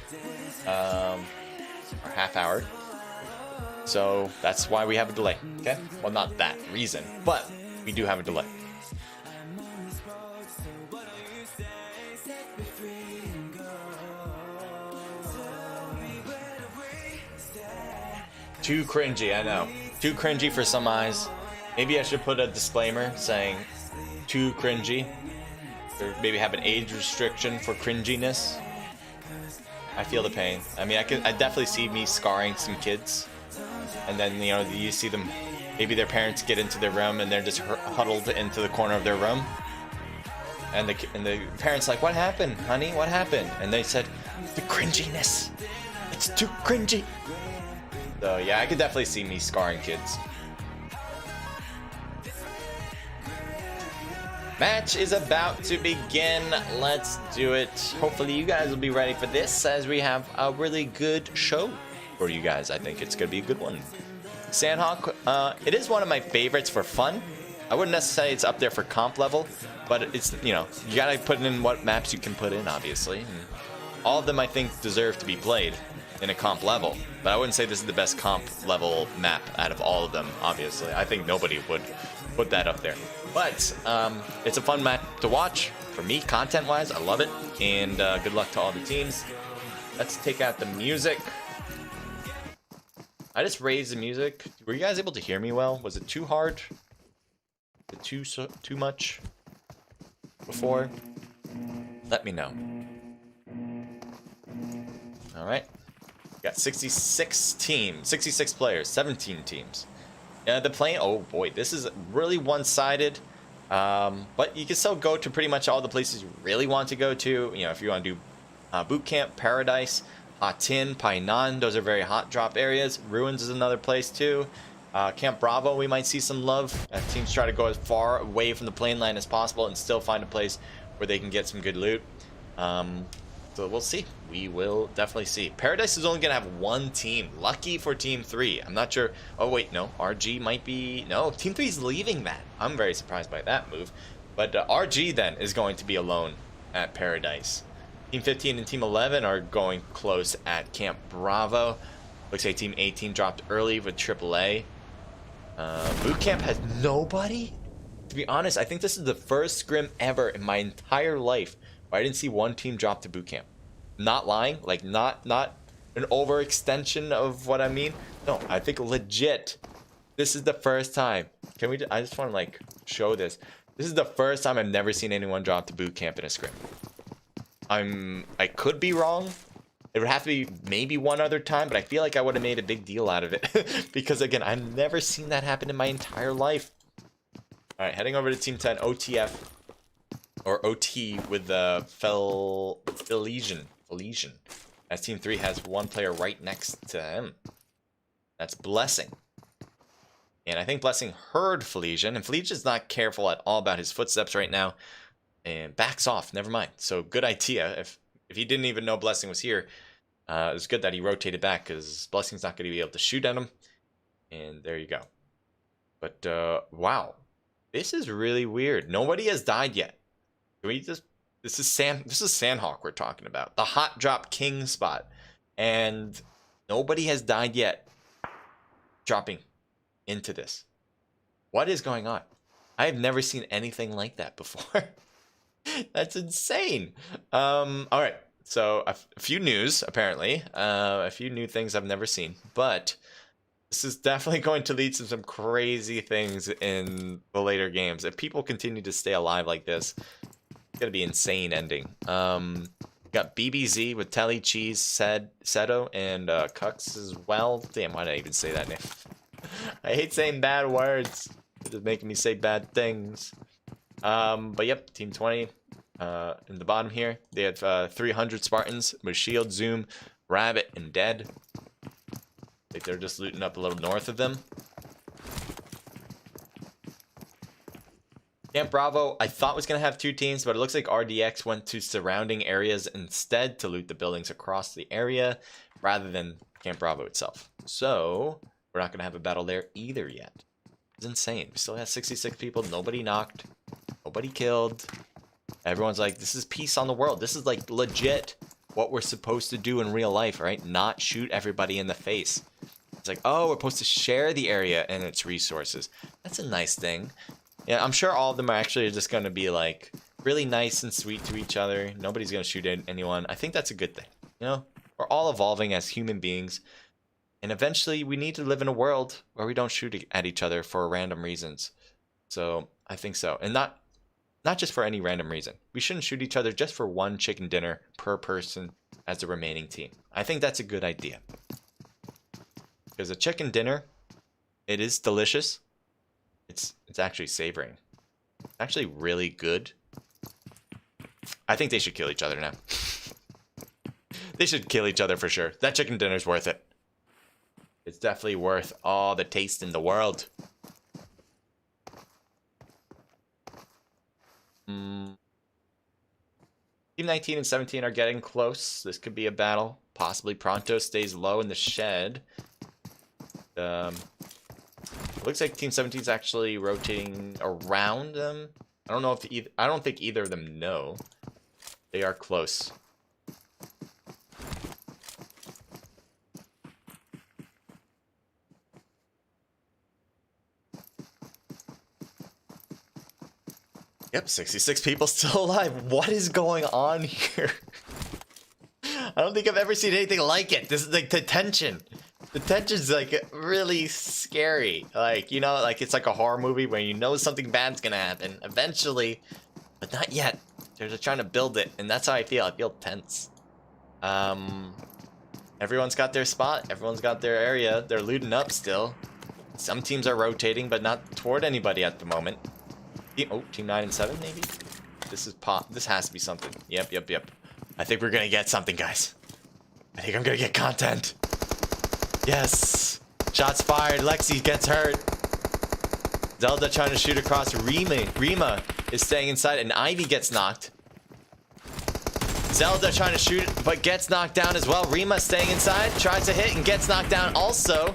Or half hour. So that's why we have a delay. Okay? Well, not that reason, but we do have a delay. Too cringy, I know. Too cringy for some eyes. Maybe I should put a disclaimer saying too cringy. Or maybe have an age restriction for cringiness. I feel the pain. I mean, I definitely see me scarring some kids. And then, you know, you see them, maybe their parents get into their room and they're just huddled into the corner of their room. And the parents like, what happened, honey? What happened? And they said, the cringiness. It's too cringy. So yeah, I could definitely see me scarring kids. Match is about to begin. Let's do it. Hopefully you guys will be ready for this as we have a really good show for you guys. I think it's going to be a good one. Sandhawk, it is one of my favorites for fun. I wouldn't necessarily say it's up there for comp level, but it's, you know, you got to put in what maps you can put in, obviously. And all of them, I think, deserve to be played. in a comp level, but I wouldn't say this is the best comp level map out of all of them, obviously. I think nobody would put that up there. But it's a fun map to watch. For me, content-wise, I love it. And good luck to all the teams. Let's take out the music. I just raised the music. Were you guys able to hear me well? Was it too hard? Too much before? Let me know. All right. Got 66 teams, 66 players, 17 teams. The plane, oh boy, this is really one-sided. But you can still go to pretty much all the places you really want to go to. You know, if you want to do Boot Camp, Paradise, Tin, Painan, those are very hot drop areas. Ruins is another place too. Camp Bravo, we might see some love. Teams try to go as far away from the plane line as possible and still find a place where they can get some good loot. So we'll see. We will definitely see. Paradise is only going to have one team. Lucky for Team 3. I'm not sure. Oh, wait, no. RG might be... No, Team 3 is leaving that. I'm very surprised by that move. But RG, then, is going to be alone at Paradise. Team 15 and Team 11 are going close at Camp Bravo. Looks like Team 18 dropped early with AAA. Boot Camp has nobody? To be honest, I think this is the first scrim ever in my entire life where I didn't see one team drop to Boot Camp. Not lying, like not an overextension of what I mean. No, I think legit, this is the first time. Can we? I just want to like show this. This is the first time I've never seen anyone drop to Boot Camp in a scrim. I could be wrong. It would have to be maybe one other time, but I feel like I would have made a big deal out of it because again, I've never seen that happen in my entire life. All right, heading over to Team 10, OTF. Or OT with the Felesian. As Team 3 has one player right next to him. That's Blessing. And I think Blessing heard Felesian. And Felesian's not careful at all about his footsteps right now. And backs off. Never mind. So good idea. If he didn't even know Blessing was here, it was good that he rotated back because Blessing's not going to be able to shoot at him. And there you go. But wow. This is really weird. Nobody has died yet. Can we just... This is Sandhawk we're talking about. The hot drop king spot. And nobody has died yet dropping into this. What is going on? I have never seen anything like that before. That's insane. All right. So a few news, apparently. A few new things I've never seen. But this is definitely going to lead to some crazy things in the later games. If people continue to stay alive like this, it's gonna be insane ending. Got BBZ with Telly Cheese, Seto, and Cux as well. Damn, why did I even say that name? I hate saying bad words. It's just making me say bad things. But yep, Team 20 in the bottom here. They have 300 Spartans with Shield, Zoom, Rabbit, and Dead. I think they're just looting up a little north of them. Camp Bravo, I thought was going to have two teams, but it looks like RDX went to surrounding areas instead to loot the buildings across the area rather than Camp Bravo itself. So we're not going to have a battle there either yet. It's insane. We still have 66 people, nobody knocked, nobody killed. Everyone's like, this is peace on the world. This is like legit what we're supposed to do in real life, right? Not shoot everybody in the face. It's like, oh, we're supposed to share the area and its resources. That's a nice thing. Yeah, I'm sure all of them are actually just going to be like really nice and sweet to each other. Nobody's going to shoot at anyone. I think that's a good thing. You know, we're all evolving as human beings. And eventually we need to live in a world where we don't shoot at each other for random reasons. So I think so. And not just for any random reason. We shouldn't shoot each other just for one chicken dinner per person as the remaining team. I think that's a good idea. Because a chicken dinner, it is delicious. It's actually savoring. It's actually really good. I think they should kill each other now. They should kill each other for sure. That chicken dinner's worth it. It's definitely worth all the taste in the world. Team 19 and 17 are getting close. This could be a battle. Possibly Pronto stays low in the shed. Looks like Team 17 is actually rotating around them. I don't know if I don't think either of them know. They are close. Yep, 66 people still alive. What is going on here? I don't think I've ever seen anything like it. This is like the tension. The tension's like really scary. Like, you know, like it's like a horror movie where you know something bad's gonna happen eventually, but not yet. They're just trying to build it, and that's how I feel. I feel tense. Everyone's got their spot. Everyone's got their area. They're looting up still. Some teams are rotating, but not toward anybody at the moment. Oh, team 9 and 7 maybe? This is pop. This has to be something. Yep. I think we're gonna get something, guys. I think I'm gonna get content. Yes. Shots fired. Lexi gets hurt. Zelda trying to shoot across. Rima is staying inside, and Ivy gets knocked. Zelda trying to shoot, but gets knocked down as well. Rima staying inside, tries to hit, and gets knocked down also.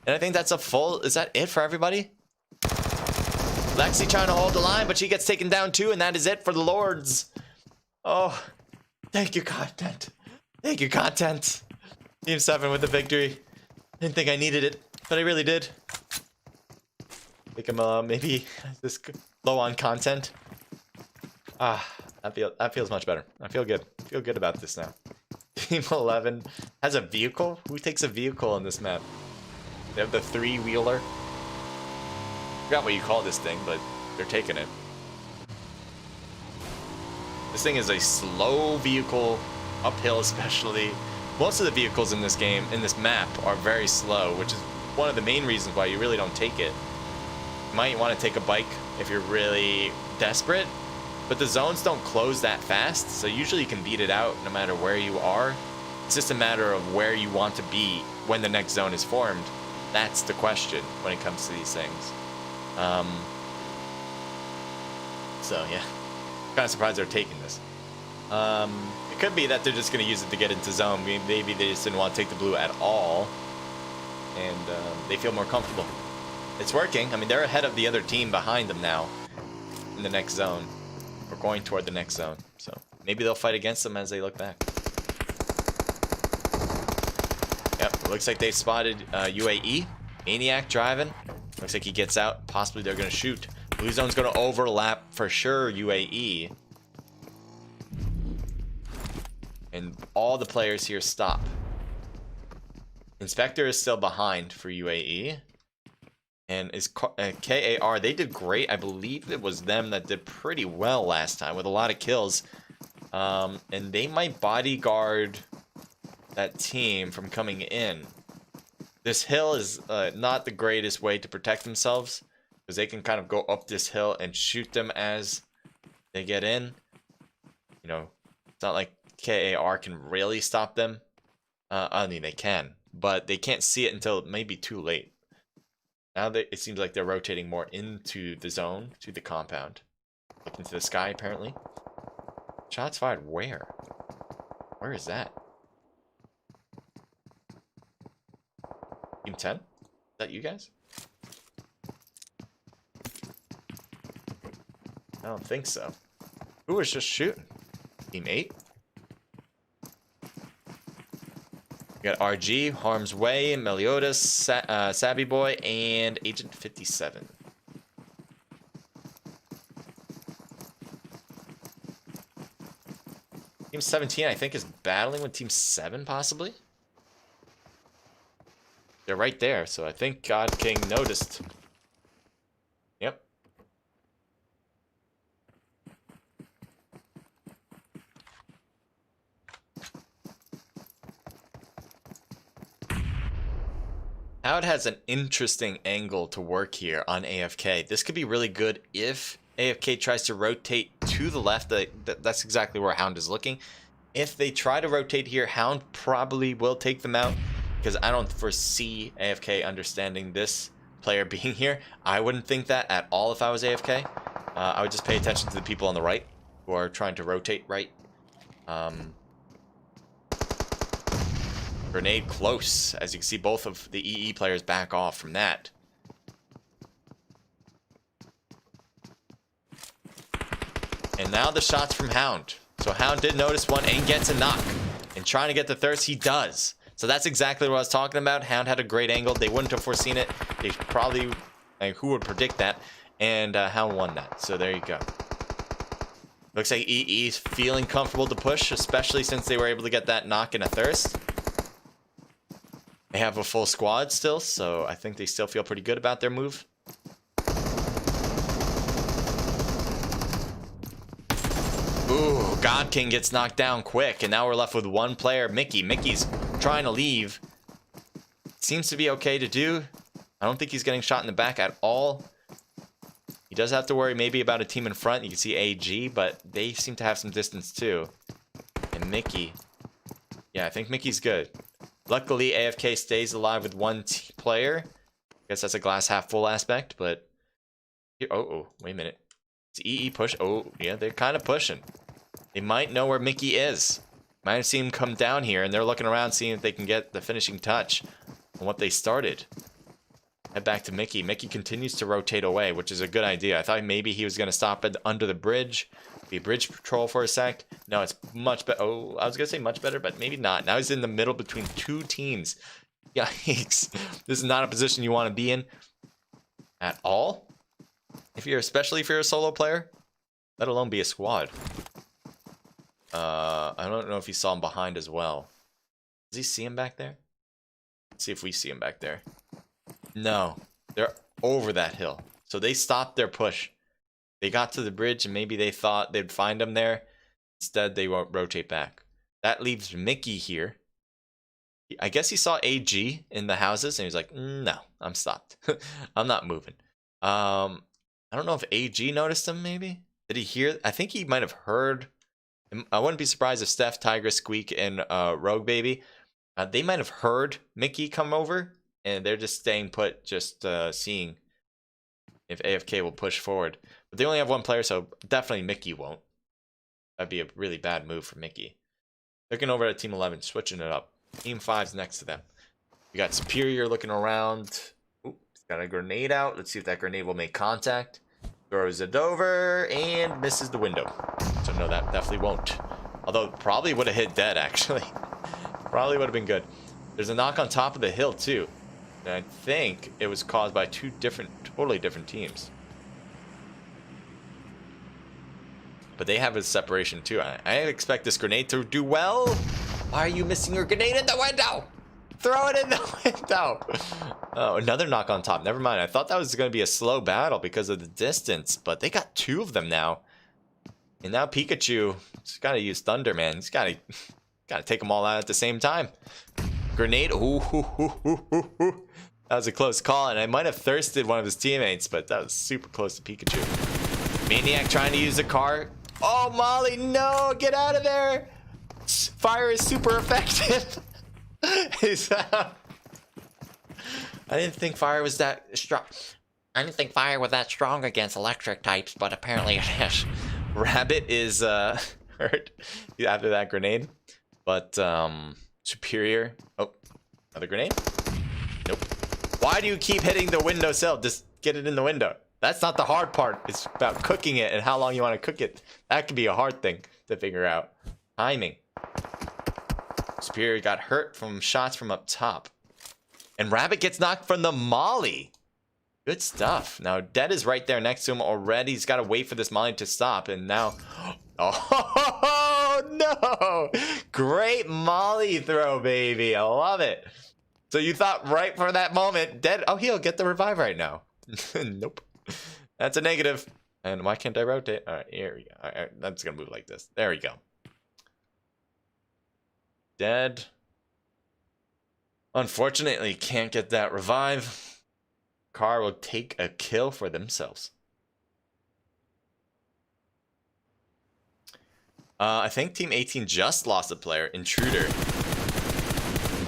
And I think that's a full... Is that it for everybody? Lexi trying to hold the line, but she gets taken down too, and that is it for the Lords. Oh, thank you, content. Thank you, content. Team 7 with the victory. Didn't think I needed it, but I really did. I think I'm maybe this low on content. That feels much better. I feel good. I feel good about this now. Team 11 has a vehicle. Who takes a vehicle in this map? They have the 3-wheeler. Forgot what you call this thing, but they're taking it. This thing is a slow vehicle, uphill especially. Most of the vehicles in this game, in this map, are very slow, which is one of the main reasons why you really don't take it. You might want to take a bike if you're really desperate, but the zones don't close that fast, so usually you can beat it out no matter where you are. It's just a matter of where you want to be when the next zone is formed. That's the question when it comes to these things. So yeah, kind of surprised they're taking this. It could be that they're just going to use it to get into zone. Maybe they just didn't want to take the blue at all, and they feel more comfortable. It's working. I mean, they're ahead of the other team behind them now in the next zone. We're going toward the next zone, so maybe they'll fight against them as they look back. Yep, it looks like they spotted UAE. Maniac driving. Looks like he gets out. Possibly they're going to shoot. Blue zone's going to overlap for sure UAE. And all the players here stop. Inspector is still behind for UAE. And is KAR, they did great. I believe it was them that did pretty well last time with a lot of kills. And they might bodyguard that team from coming in. This hill is not the greatest way to protect themselves, because they can kind of go up this hill and shoot them as they get in. You know, it's not like KAR can really stop them. I mean, they can, but they can't see it until it may be too late. Now it seems like they're rotating more into the zone, to the compound. Up into the sky, apparently. Shots fired where? Where is that? Team 10? Is that you guys? I don't think so. Who was just shooting? Team 8? We got RG, Harm's Way, Meliodas, Savvy Boy, and Agent 57. Team 17, I think, is battling with Team 7, possibly? They're right there, so I think God King noticed. Yep. Howard has an interesting angle to work here on AFK. This could be really good if AFK tries to rotate to the left. That's exactly where Hound is looking. If they try to rotate here, Hound probably will take them out, because I don't foresee AFK understanding this player being here. I wouldn't think that at all if I was AFK. I would just pay attention to the people on the right who are trying to rotate right. Grenade close. As you can see, both of the EE players back off from that. And now the shots from Hound. So Hound did notice one and gets a knock. And trying to get the thirst, he does. So that's exactly what I was talking about. Hound had a great angle. They wouldn't have foreseen it. They probably, like, who would predict that? And Hound won that. So there you go. Looks like EE's feeling comfortable to push, especially since they were able to get that knock and a thirst. They have a full squad still, so I think they still feel pretty good about their move. Ooh, God King gets knocked down quick, and now we're left with one player, Mickey. Mickey's trying to leave. Seems to be okay to do. I don't think he's getting shot in the back at all. He does have to worry maybe about a team in front. You can see AG, but they seem to have some distance too. And Mickey. Yeah, I think Mickey's good. Luckily, AFK stays alive with one player. I guess that's a glass half full aspect, but... Oh, wait a minute. Is EE push? Oh, yeah, they're kind of pushing. They might know where Mickey is. Might have seen him come down here, and they're looking around seeing if they can get the finishing touch on what they started. Head back to Mickey. Mickey continues to rotate away, which is a good idea. I thought maybe he was going to stop it under the bridge. Be bridge patrol for a sec. No, it's much better. Oh, I was going to say much better, but maybe not. Now he's in the middle between two teams. Yikes. This is not a position you want to be in at all. Especially if you're a solo player, let alone be a squad. I don't know if he saw him behind as well. Does he see him back there? Let's see if we see him back there. No, they're over that hill. So they stopped their push. They got to the bridge and maybe they thought they'd find him there. Instead, they won't rotate back. That leaves Mickey here. I guess he saw AG in the houses and he was like, no, I'm stopped. I'm not moving. I don't know if AG noticed him maybe. Did he hear? I think he might have heard. I wouldn't be surprised if Steph, Tigress, Squeak, and Rogue Baby, they might have heard Mickey come over. And they're just staying put, just seeing if AFK will push forward. But they only have one player, so definitely Mickey won't. That'd be a really bad move for Mickey. Looking over at Team 11, switching it up. Team 5's next to them. We got Superior looking around. Ooh, he's got a grenade out. Let's see if that grenade will make contact. Throws it over and misses the window. So no, that definitely won't. Although probably would have hit dead, actually. Probably would have been good. There's a knock on top of the hill, too. And I think it was caused by two totally different teams. But they have a separation too. I expect this grenade to do well. Why are you missing your grenade in the window? Throw it in the window. Oh, another knock on top. Never mind. I thought that was going to be a slow battle because of the distance. But they got two of them now. And now Pikachu, he's got to use Thunder, man. He's got to take them all out at the same time. Grenade. Ooh, that was a close call, and I might have thirsted one of his teammates, but that was super close to Pikachu. Maniac trying to use the car. Oh, Molly, no, get out of there. Fire is super effective. I didn't think fire was that strong. I didn't think fire was that strong against electric types, but apparently it is. Rabbit is hurt after that grenade, but Superior. Oh, another grenade? Nope. Why do you keep hitting the windowsill? Just get it in the window. That's not the hard part. It's about cooking it and how long you want to cook it. That could be a hard thing to figure out. Timing. Superior got hurt from shots from up top. And Rabbit gets knocked from the molly. Good stuff. Now, Dead is right there next to him already. He's got to wait for this molly to stop. And now... Oh, no! Great molly throw, baby. I love it. So you thought right for that moment, Dead... Oh, he'll get the revive right now. Nope. That's a negative. And why can't I rotate? All right, here we go. All right, I'm just going to move like this. There we go. Dead. Unfortunately, can't get that revive. Car will take a kill for themselves. I think Team 18 just lost a player. Intruder.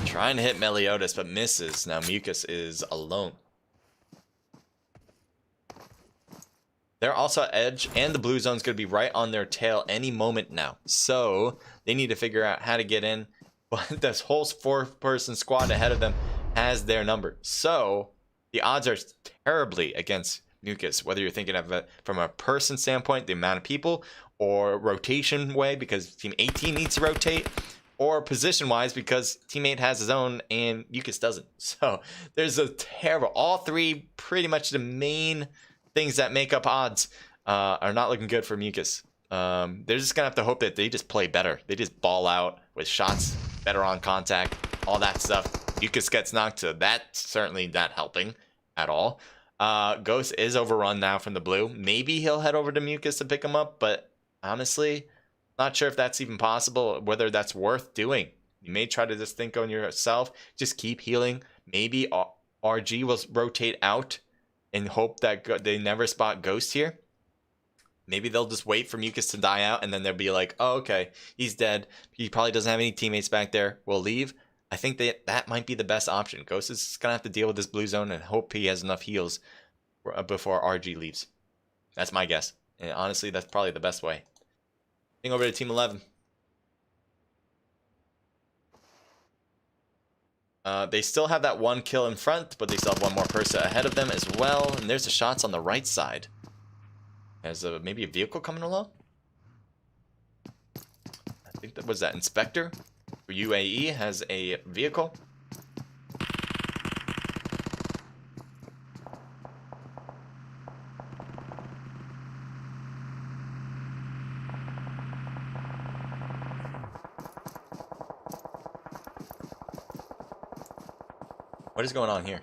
Trying to hit Meliodas, but misses. Now Mucus is alone. They're also Edge, and the blue zone's going to be right on their tail any moment now. So they need to figure out how to get in. But this whole four-person squad ahead of them has their number. So the odds are terribly against Mucus, whether you're thinking of it from a person standpoint, the amount of people, or rotation way because Team 18 needs to rotate, or position-wise because Team 8 has his own and Mucus doesn't. So there's a terrible... All three, pretty much the main things that make up odds, are not looking good for Mucus. They're just gonna have to hope that they just play better. They just ball out with shots, better on contact, all that stuff. Mucus gets knocked, so that's certainly not helping at all. Ghost is overrun now from the blue. Maybe he'll head over to Mucus to pick him up, but honestly, not sure if that's even possible, whether that's worth doing. You may try to just think on yourself, just keep healing. Maybe RG will rotate out and hope that they never spot Ghost here. Maybe they'll just wait for Mucus to die out, and then they'll be like, oh, okay, he's dead. He probably doesn't have any teammates back there. We'll leave. I think that might be the best option. Ghost is going to have to deal with this blue zone and hope he has enough heals before RG leaves. That's my guess. And honestly, that's probably the best way. Heading over to Team 11. They still have that one kill in front, but they still have one more person ahead of them as well. And there's the shots on the right side. There's maybe a vehicle coming along. I think that was that Inspector. UAE has a vehicle. What is going on here?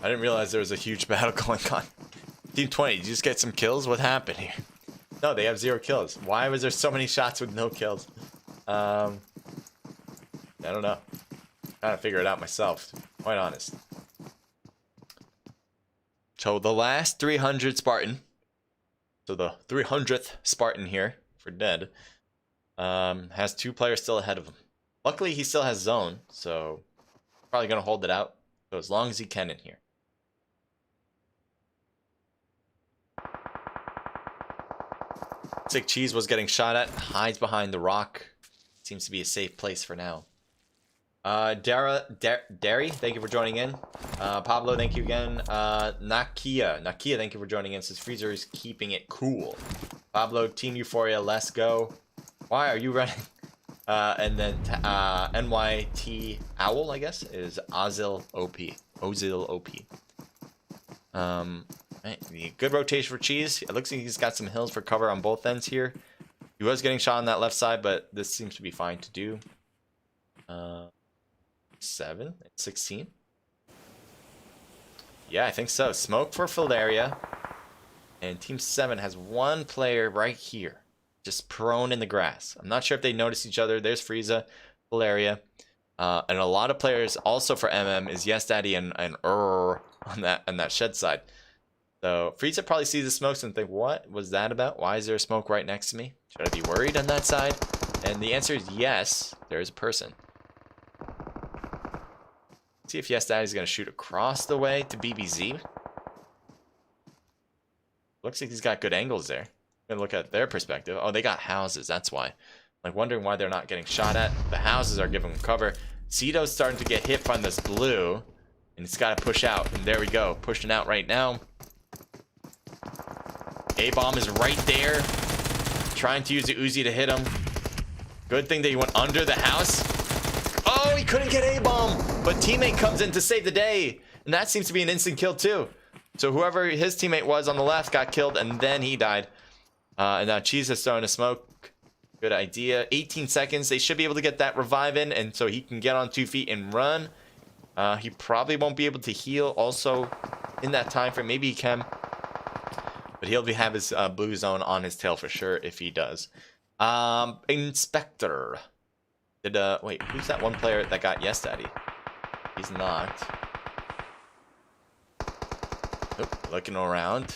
I didn't realize there was a huge battle going on. Team 20, did you just get some kills? What happened here? No, they have 0 kills. Why was there so many shots with no kills? I don't know. I'm trying to figure it out myself, to be quite honest. So the last 300 Spartan, so the 300th Spartan here for dead, has 2 players still ahead of him. Luckily, he still has zone, so probably going to hold it out so as long as he can in here. Looks like Cheese was getting shot at, hides behind the rock. Seems to be a safe place for now. Derry, thank you for joining in. Pablo, thank you again. Nakia, thank you for joining in. Says Freezer is keeping it cool. Pablo, Team Euphoria, let's go. Why are you running? And then NYT Owl, I guess, is Ozil OP. Ozil OP. Right, good rotation for Cheese. It looks like he's got some hills for cover on both ends here. He was getting shot on that left side, but this seems to be fine to do. 7, 16. Yeah, I think so. Smoke for Filaria. And Team 7 has 1 player right here, just prone in the grass. I'm not sure if they notice each other. There's Frieza, Filaria. And a lot of players also for MM is Yes Daddy and on that shed side. So Frieza probably sees the smokes and think, what was that about? Why is there a smoke right next to me? Should I be worried on that side? And the answer is yes, there is a person. See if Yes Daddy's going to shoot across the way to BBZ. Looks like he's got good angles there. I'm going to look at their perspective. Oh, they got houses, that's why. Like wondering why they're not getting shot at. The houses are giving them cover. Cito's starting to get hit from this blue. And it's got to push out. And there we go. Pushing out right now. A-bomb is right there. Trying to use the Uzi to hit him. Good thing that he went under the house. Oh, he couldn't get A-bomb. But teammate comes in to save the day. And that seems to be an instant kill too. So whoever his teammate was on the left got killed. And then he died. And now Cheese is throwing a smoke. Good idea. 18 seconds. They should be able to get that revive in. And so he can get on 2 feet and run. He probably won't be able to heal also in that time frame. Maybe he can. But he'll have his blue zone on his tail for sure if he does. Inspector. Wait, who's that one player that got Yes Daddy? He's not. Oop, looking around.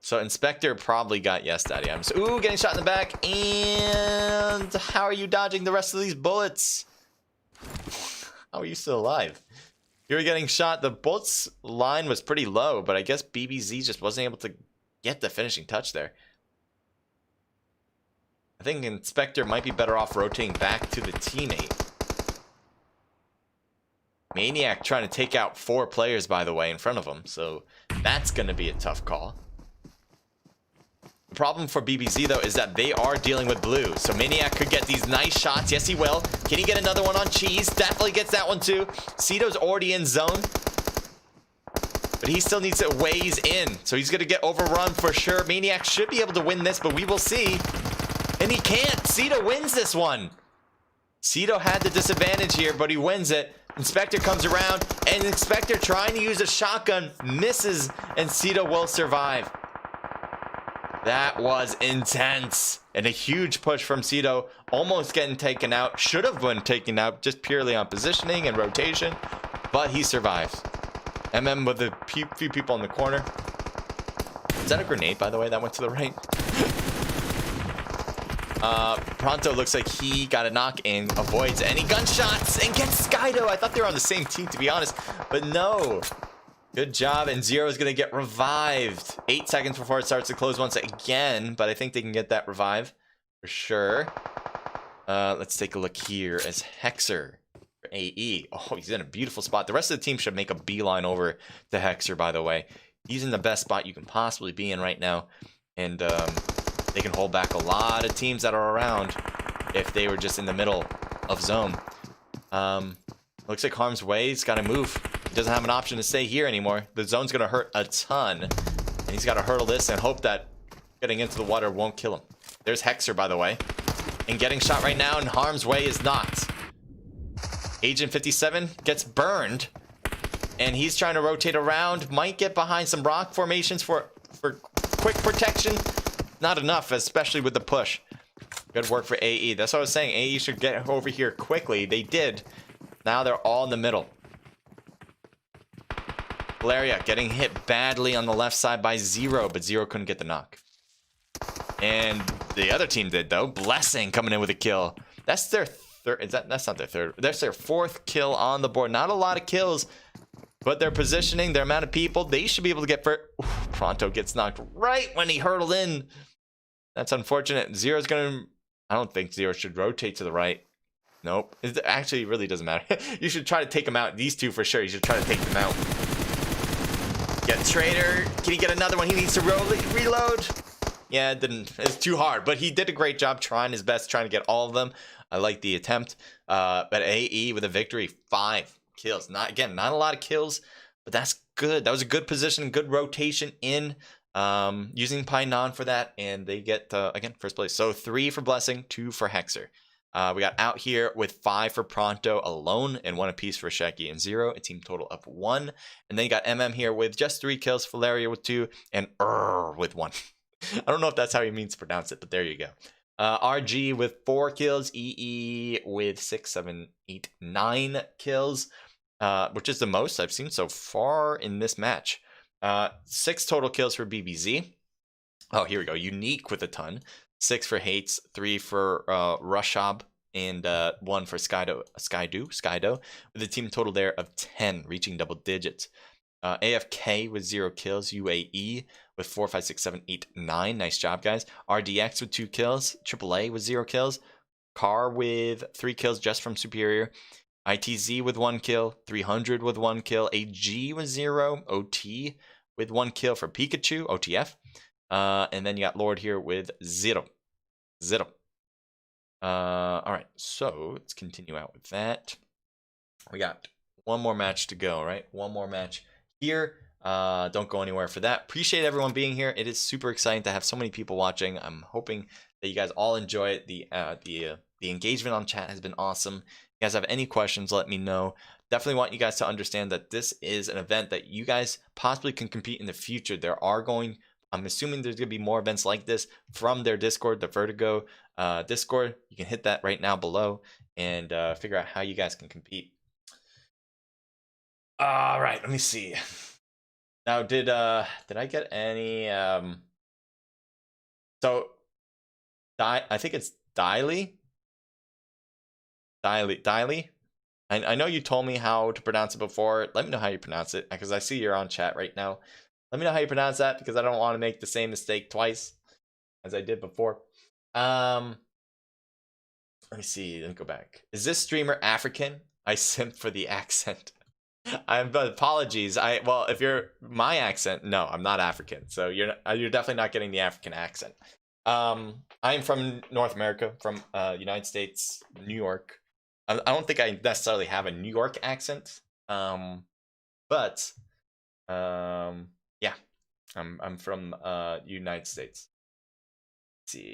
So Inspector probably got Yes Daddy. Ooh, getting shot in the back. And how are you dodging the rest of these bullets? How are you still alive? You were getting shot. The bullets line was pretty low, but I guess BBZ just wasn't able to get the finishing touch there. I think Inspector might be better off rotating back to the teammate. Maniac trying to take out 4 players, by the way, in front of him. So that's going to be a tough call. The problem for BBZ, though, is that they are dealing with blue. So Maniac could get these nice shots. Yes, he will. Can he get another one on Cheese? Definitely gets that one, too. Cito's already in zone. but he still needs to ways in. So he's going to get overrun for sure. Maniac should be able to win this, but we will see. And he can't. Cito wins this one. Cito had the disadvantage here, but he wins it. Inspector comes around, and Inspector trying to use a shotgun misses, and Cito will survive. That was intense. And a huge push from Cito, almost getting taken out. Should have been taken out just purely on positioning and rotation, but he survives. MM with a few people in the corner. Is that a grenade, by the way, that went to the right? Pronto looks like he got a knock and avoids any gunshots and gets Skydo. I thought they were on the same team, to be honest, but no. Good job, and Zero is going to get revived. 8 seconds before it starts to close once again, but I think they can get that revive for sure. Let's take a look here as Hexer for AE. Oh, he's in a beautiful spot. The rest of the team should make a beeline over to Hexer, by the way. He's in the best spot you can possibly be in right now, and they can hold back a lot of teams that are around if they were just in the middle of zone. Looks like Harm's Way's got to move. He doesn't have an option to stay here anymore. The zone's going to hurt a ton, and he's got to hurdle this and hope that getting into the water won't kill him. There's Hexer, by the way, and getting shot right now, and Harm's Way is not. Agent 57 gets burned, and he's trying to rotate around. Might get behind some rock formations for quick protection. Not enough, especially with the push. Good work for AE. That's what I was saying. AE should get over here quickly. They did. Now they're all in the middle. Valeria getting hit badly on the left side by Zero, but Zero couldn't get the knock. And the other team did, though. Blessing coming in with a kill. That's their third. That's not their third. That's their fourth kill on the board. Not a lot of kills, but their positioning, their amount of people, they should be able to get first. Pronto gets knocked right when he hurtled in. That's unfortunate. Zero's gonna. I don't think Zero should rotate to the right. Nope. It actually really doesn't matter. You should try to take them out. These two for sure. You should try to take them out. Get Trader. Can he get another one? He needs to reload. Yeah, it didn't. It's too hard, but he did a great job trying his best, trying to get all of them. I like the attempt. But AE with a victory, 5 kills. Not a lot of kills, but that's good. That was a good position, good rotation in. Using Painan for that, and they get again first place. So 3 for Blessing, 2 for Hexer. We got out here with 5 for Pronto alone, and 1 apiece for Shecky and Zero, a team total of 1. And then you got MM here with just 3 kills, Valeria with 2, and with 1. I don't know if that's how he means to pronounce it, but there you go. RG with 4 kills, EE with 6, 7, 8, 9 kills, which is the most I've seen so far in this match. 6 total kills for BBZ. Oh, here we go. Unique with a ton. 6 for Hates, 3 for Rushab, and 1 for Skydo, with a team total there of 10, reaching double digits. AFK with 0 kills. UAE with 4, 5, 6, 7, 8, 9. Nice job, guys. RDX with 2 kills. AAA with 0 kills. Car with 3 kills just from Superior. ITZ with 1 kill. 300 with 1 kill. AG with 0. OT with 1 kill for Pikachu. OTF. And then you got Lord here with 0. All right, so let's continue out with that. We got one more match to go, right? One more match here. Don't go anywhere for that. Appreciate everyone being here. It is super exciting to have so many people watching. I'm hoping that you guys all enjoy it. The engagement on chat has been awesome. If you guys have any questions, let me know. Definitely want you guys to understand that this is an event that you guys possibly can compete in the future. I'm assuming there's going to be more events like this from their Discord, the Vertigo Discord. You can hit that right now below and figure out how you guys can compete. All right, let me see. Now, did I get any? So, I think it's Diley. I know you told me how to pronounce it before. Let me know how you pronounce it, because I see you're on chat right now. Let me know how you pronounce that, because I don't want to make the same mistake twice as I did before. Let me see. Let me go back. Is this streamer African? I simp for the accent. Apologies. Well, if you're my accent, no, I'm not African. So you're definitely not getting the African accent. I'm from North America, from United States, New York. I don't think I necessarily have a New York accent. But Yeah, I'm from United States. Let's see.